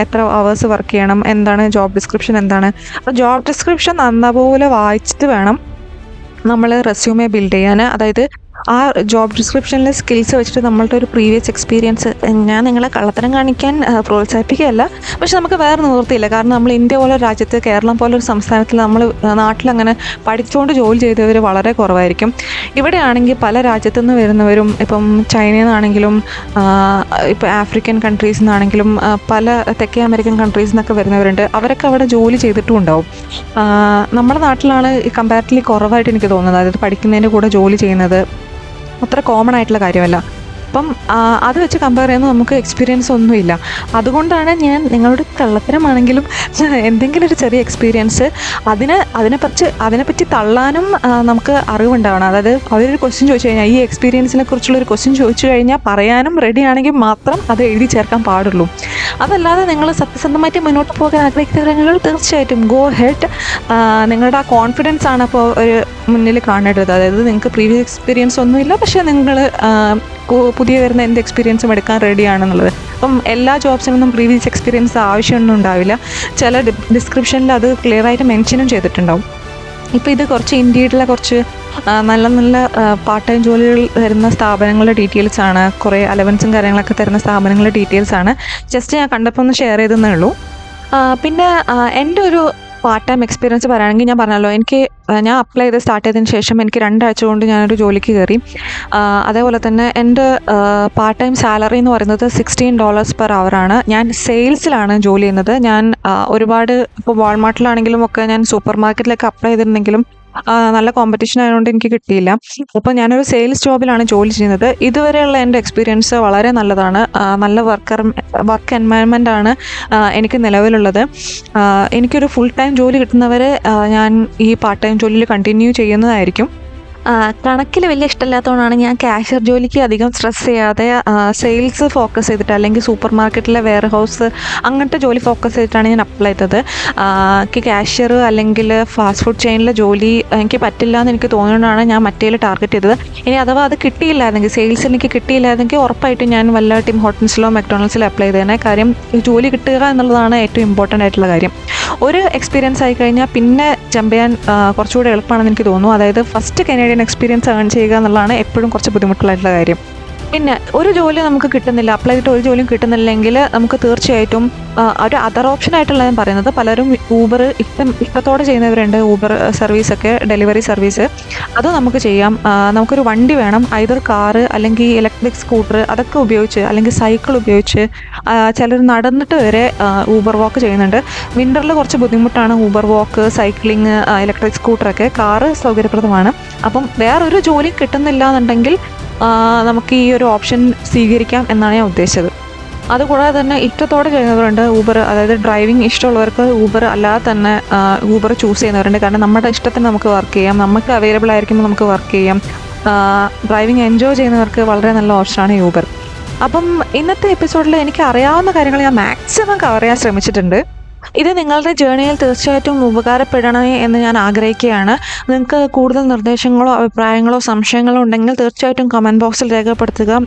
എത്ര അവേഴ്സ് വർക്ക് ചെയ്യണം, എന്താണ് ജോബ് ഡിസ്ക്രിപ്ഷൻ എന്താണ്. അപ്പോൾ ജോബ് ഡിസ്ക്രിപ്ഷൻ നല്ലപോലെ വായിച്ചിട്ട് വേണം നമ്മൾ റെസ്യൂമെ ബിൽഡ് ചെയ്യാൻ. അതായത് ആ ജോബ് ഡിസ്ക്രിപ്ഷനിലെ സ്കിൽസ് വെച്ചിട്ട് നമ്മളുടെ ഒരു പ്രീവിയസ് എക്സ്പീരിയൻസ്, ഞാൻ നിങ്ങളെ കള്ളത്തരം കാണിക്കാൻ പ്രോത്സാഹിപ്പിക്കുകയല്ല, പക്ഷെ നമുക്ക് വേറെ നിവൃത്തിയില്ല. കാരണം നമ്മൾ ഇന്ത്യ പോലെ രാജ്യത്ത്, കേരളം പോലെ ഒരു സംസ്ഥാനത്തിൽ, നമ്മൾ നാട്ടിലങ്ങനെ പഠിച്ചുകൊണ്ട് ജോലി ചെയ്തവർ വളരെ കുറവായിരിക്കും. ഇവിടെയാണെങ്കിൽ പല രാജ്യത്തു നിന്ന് വരുന്നവരും, ഇപ്പം ചൈനയിൽ നിന്നാണെങ്കിലും ഇപ്പോൾ ആഫ്രിക്കൻ കൺട്രീസിൽ നിന്നാണെങ്കിലും പല തെക്കേ അമേരിക്കൻ കൺട്രീസിൽ നിന്നൊക്കെ വരുന്നവരുണ്ട്. അവരൊക്കെ അവിടെ ജോലി ചെയ്തിട്ടും ഉണ്ടാവും. നമ്മുടെ നാട്ടിലാണ് കമ്പാരിറ്റീവ്ലി കുറവായിട്ട് എനിക്ക് തോന്നുന്നത്. അതായത് പഠിക്കുന്നതിൻ്റെ കൂടെ ജോലി ചെയ്യുന്നത് അത്ര കോമൺ ആയിട്ടുള്ള കാര്യമല്ല. അപ്പം അത് വെച്ച് കമ്പയർ ചെയ്യുമ്പോൾ നമുക്ക് എക്സ്പീരിയൻസ് ഒന്നുമില്ല. അതുകൊണ്ടാണ് ഞാൻ നിങ്ങളോട് കള്ളത്തരമാണെങ്കിലും എന്തെങ്കിലും ഒരു ചെറിയ എക്സ്പീരിയൻസ് അതിനെപ്പറ്റി തള്ളാനും നമുക്ക് അറിവുണ്ടാവണം. അതായത് അവരൊരു ക്വസ്റ്റ്യൻ ചോദിച്ചു കഴിഞ്ഞാൽ, ഈ എക്സ്പീരിയൻസിനെ കുറിച്ചുള്ളൊരു ക്വസ്റ്റ്യൻ ചോദിച്ചു കഴിഞ്ഞാൽ പറയാനും റെഡി ആണെങ്കിൽ മാത്രം അത് എഴുതി ചേർക്കാൻ പാടുള്ളൂ. അതല്ലാതെ നിങ്ങൾ സത്യസന്ധമായിട്ട് മുന്നോട്ട് പോകാൻ ആഗ്രഹിക്കുന്നവരെങ്കിൽ തീർച്ചയായിട്ടും ഗോ ഹെഡ്. നിങ്ങളുടെ ആ കോൺഫിഡൻസ് ആണ് അപ്പോൾ ഒരു മുന്നിൽ കാണേണ്ടത്. അതായത് നിങ്ങൾക്ക് പ്രീവിയസ് എക്സ്പീരിയൻസ് ഒന്നുമില്ല, പക്ഷേ നിങ്ങൾ പുതിയ വരുന്ന എന്ത് എക്സ്പീരിയൻസും എടുക്കാൻ റെഡിയാണെന്നുള്ളത്. അപ്പം എല്ലാ ജോബ്സിനൊന്നും പ്രീവിയസ് എക്സ്പീരിയൻസ് ആവശ്യമൊന്നും ഉണ്ടാവില്ല. ചില ഡിസ്ക്രിപ്ഷനിൽ അത് ക്ലിയറായിട്ട് മെൻഷനും ചെയ്തിട്ടുണ്ടാവും. ഇപ്പോൾ ഇത് കുറച്ച് ഇൻഡീഡിലെ കുറച്ച് നല്ല നല്ല പാർട്ട് ടൈം ജോലികൾ തരുന്ന സ്ഥാപനങ്ങളുടെ ഡീറ്റെയിൽസാണ്, കുറേ അലവൻസും കാര്യങ്ങളൊക്കെ തരുന്ന സ്ഥാപനങ്ങളുടെ ഡീറ്റെയിൽസാണ്. ജസ്റ്റ് ഞാൻ കണ്ടപ്പോൾ ഒന്ന് ഷെയർ ചെയ്തെന്നേ ഉള്ളൂ. പിന്നെ എൻ്റെ ഒരു പാർട്ട് ടൈം എക്സ്പീരിയൻസ് പറയുകയാണെങ്കിൽ, ഞാൻ പറഞ്ഞല്ലോ ഞാൻ അപ്ലൈ ചെയ്ത് സ്റ്റാർട്ട് ചെയ്തതിന് ശേഷം എനിക്ക് 2 ആഴ്ച കൊണ്ട് ഞാനൊരു ജോലിക്ക് കയറി. അതേപോലെ തന്നെ എൻ്റെ പാർട്ട് ടൈം സാലറി എന്ന് പറയുന്നത് $16 per hour ആണ്. ഞാൻ സെയിൽസിലാണ് ജോലി ചെയ്യുന്നത്. ഞാൻ ഒരുപാട് ഇപ്പോൾ വാൾമാർട്ടിലാണെങ്കിലും ഒക്കെ ഞാൻ സൂപ്പർ മാർക്കറ്റിലൊക്കെ അപ്ലൈ ചെയ്തിട്ടുണ്ടെങ്കിലും നല്ല കോമ്പറ്റീഷൻ ആയതുകൊണ്ട് എനിക്ക് കിട്ടിയില്ല. അപ്പോൾ ഞാനൊരു സെയിൽസ് ജോബിലാണ് ജോലി ചെയ്യുന്നത്. ഇതുവരെയുള്ള എൻ്റെ എക്സ്പീരിയൻസ് വളരെ നല്ലതാണ്. നല്ല വർക്ക് എൻവയൺമെൻ്റ് ആണ് എനിക്ക് നിലവിലുള്ളത്. എനിക്കൊരു ഫുൾ ടൈം ജോലി കിട്ടുന്നവരെ ഞാൻ ഈ പാർട്ട് ടൈം ജോലിയിൽ കണ്ടിന്യൂ ചെയ്യുന്നതായിരിക്കും. കണക്കിൽ വലിയ ഇഷ്ടമില്ലാത്തതുകൊണ്ടാണ് ഞാൻ കാഷ്യർ ജോലിക്ക് അധികം സ്ട്രെസ് ചെയ്യാതെ സെയിൽസ് ഫോക്കസ് ചെയ്തിട്ട്, അല്ലെങ്കിൽ സൂപ്പർ മാർക്കറ്റിലെ വെയർ ഹൗസ് അങ്ങനത്തെ ജോലി ഫോക്കസ് ചെയ്തിട്ടാണ് ഞാൻ അപ്ലൈ ചെയ്തത്. എനിക്ക് കാഷ്യർ അല്ലെങ്കിൽ ഫാസ്റ്റ് ഫുഡ് ചെയിനിലെ ജോലി എനിക്ക് പറ്റില്ല എന്ന് എനിക്ക് തോന്നുന്നതുകൊണ്ടാണ് ഞാൻ മറ്റേതിൽ ടാർഗറ്റ് ചെയ്തത്. ഇനി അഥവാ അത് കിട്ടിയില്ലായിരുന്നെങ്കിൽ, സെയിൽസ് എനിക്ക് കിട്ടിയില്ലായിരുന്നെങ്കിൽ ഉറപ്പായിട്ടും ഞാൻ വല്ല ടിം ഹോട്ടൽസിലോ മെക്ഡൊണാൾഡ്സിലോ അപ്ലൈ ചെയ്തേനെ. കാര്യം ജോലി കിട്ടുക എന്നുള്ളതാണ് ഏറ്റവും ഇമ്പോർട്ടൻ്റ് ആയിട്ടുള്ള കാര്യം. ഒരു എക്സ്പീരിയൻസ് ആയി കഴിഞ്ഞാൽ പിന്നെ ജമ്പ് ചെയ്യാൻ കുറച്ചുകൂടെ എളുപ്പമാണെന്ന് എനിക്ക് തോന്നുന്നു. അതായത് ഫസ്റ്റ് കനേഡിയൻ എക്സ്പീരിയൻസ് ഏൺ ചെയ്യുക എന്നുള്ളതാണ് എപ്പോഴും കുറച്ച് ബുദ്ധിമുട്ടുള്ളായിട്ടുള്ള കാര്യം. പിന്നെ ഒരു ജോലി നമുക്ക് കിട്ടുന്നില്ല, അപ്ലൈ ചെയ്തിട്ട് ഒരു ജോലിയും കിട്ടുന്നില്ലെങ്കിൽ നമുക്ക് തീർച്ചയായിട്ടും ഒരു അതർ ഓപ്ഷൻ ആയിട്ടുള്ള ഞാൻ പറയുന്നത്, പലരും ഊബർ ഇഷ്ടത്തോടെ ചെയ്യുന്നവരുണ്ട്. ഊബർ സർവീസൊക്കെ, ഡെലിവറി സർവീസ്, അത് നമുക്ക് ചെയ്യാം. നമുക്കൊരു വണ്ടി വേണം, ഐദർ കാറ് അല്ലെങ്കിൽ ഇലക്ട്രിക് സ്കൂട്ടർ, അതൊക്കെ ഉപയോഗിച്ച്, അല്ലെങ്കിൽ സൈക്കിൾ ഉപയോഗിച്ച്, ചിലർ നടന്നിട്ട് വരെ ഊബർ വാക്ക് ചെയ്യുന്നുണ്ട്. വിൻ്ററിൽ കുറച്ച് ബുദ്ധിമുട്ടാണ് ഊബർ വാക്ക്, സൈക്ലിങ്, ഇലക്ട്രിക് സ്കൂട്ടറൊക്കെ. കാറ് സൗകര്യപ്രദമാണ്. അപ്പം വേറൊരു ജോലി കിട്ടുന്നില്ല എന്നുണ്ടെങ്കിൽ നമുക്ക് ഈ ഒരു ഓപ്ഷൻ സ്വീകരിക്കാം എന്നാണ് ഞാൻ ഉദ്ദേശിച്ചത്. അതുകൂടാതെ തന്നെ ഇഷ്ടത്തോടെ ചെയ്യുന്നവരുണ്ട് ഊബർ. അതായത് ഡ്രൈവിംഗ് ഇഷ്ടമുള്ളവർക്ക് ഊബർ അല്ലാതെ തന്നെ ഊബർ ചൂസ് ചെയ്യുന്നവരുണ്ട്. കാരണം നമ്മുടെ ഇഷ്ടത്തിന് നമുക്ക് വർക്ക് ചെയ്യാം, നമുക്ക് അവൈലബിൾ ആയിരിക്കുമ്പോൾ നമുക്ക് വർക്ക് ചെയ്യാം. ഡ്രൈവിംഗ് എൻജോയ് ചെയ്യുന്നവർക്ക് വളരെ നല്ല ഓപ്ഷനാണ് ഊബർ. അപ്പം ഇന്നത്തെ എപ്പിസോഡിൽ എനിക്ക് അറിയാവുന്ന കാര്യങ്ങൾ ഞാൻ മാക്സിമം കവർ ചെയ്യാൻ ശ്രമിച്ചിട്ടുണ്ട്. ഇത് നിങ്ങളുടെ ജേർണിയിൽ തീർച്ചയായിട്ടും ഉപകാരപ്പെടണമേ എന്ന് ഞാൻ ആഗ്രഹിക്കുകയാണ്. നിങ്ങൾക്ക് കൂടുതൽ നിർദ്ദേശങ്ങളോ അഭിപ്രായങ്ങളോ സംശയങ്ങളോ ഉണ്ടെങ്കിൽ തീർച്ചയായിട്ടും കമൻറ്റ് ബോക്സിൽ രേഖപ്പെടുത്തുക.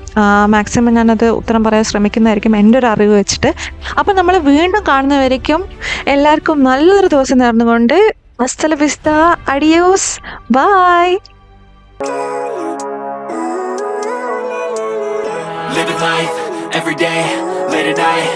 മാക്സിമം ഞാനത് ഉത്തരം പറയാൻ ശ്രമിക്കുന്നതായിരിക്കും എൻ്റെ ഒരു അറിവ് വെച്ചിട്ട്. അപ്പം നമ്മൾ വീണ്ടും കാണുന്നവരേക്കും എല്ലാവർക്കും നല്ലൊരു ദിവസം നേർന്നുകൊണ്ട് ഹasta la vista, adios, bye. Living life every day, late at night.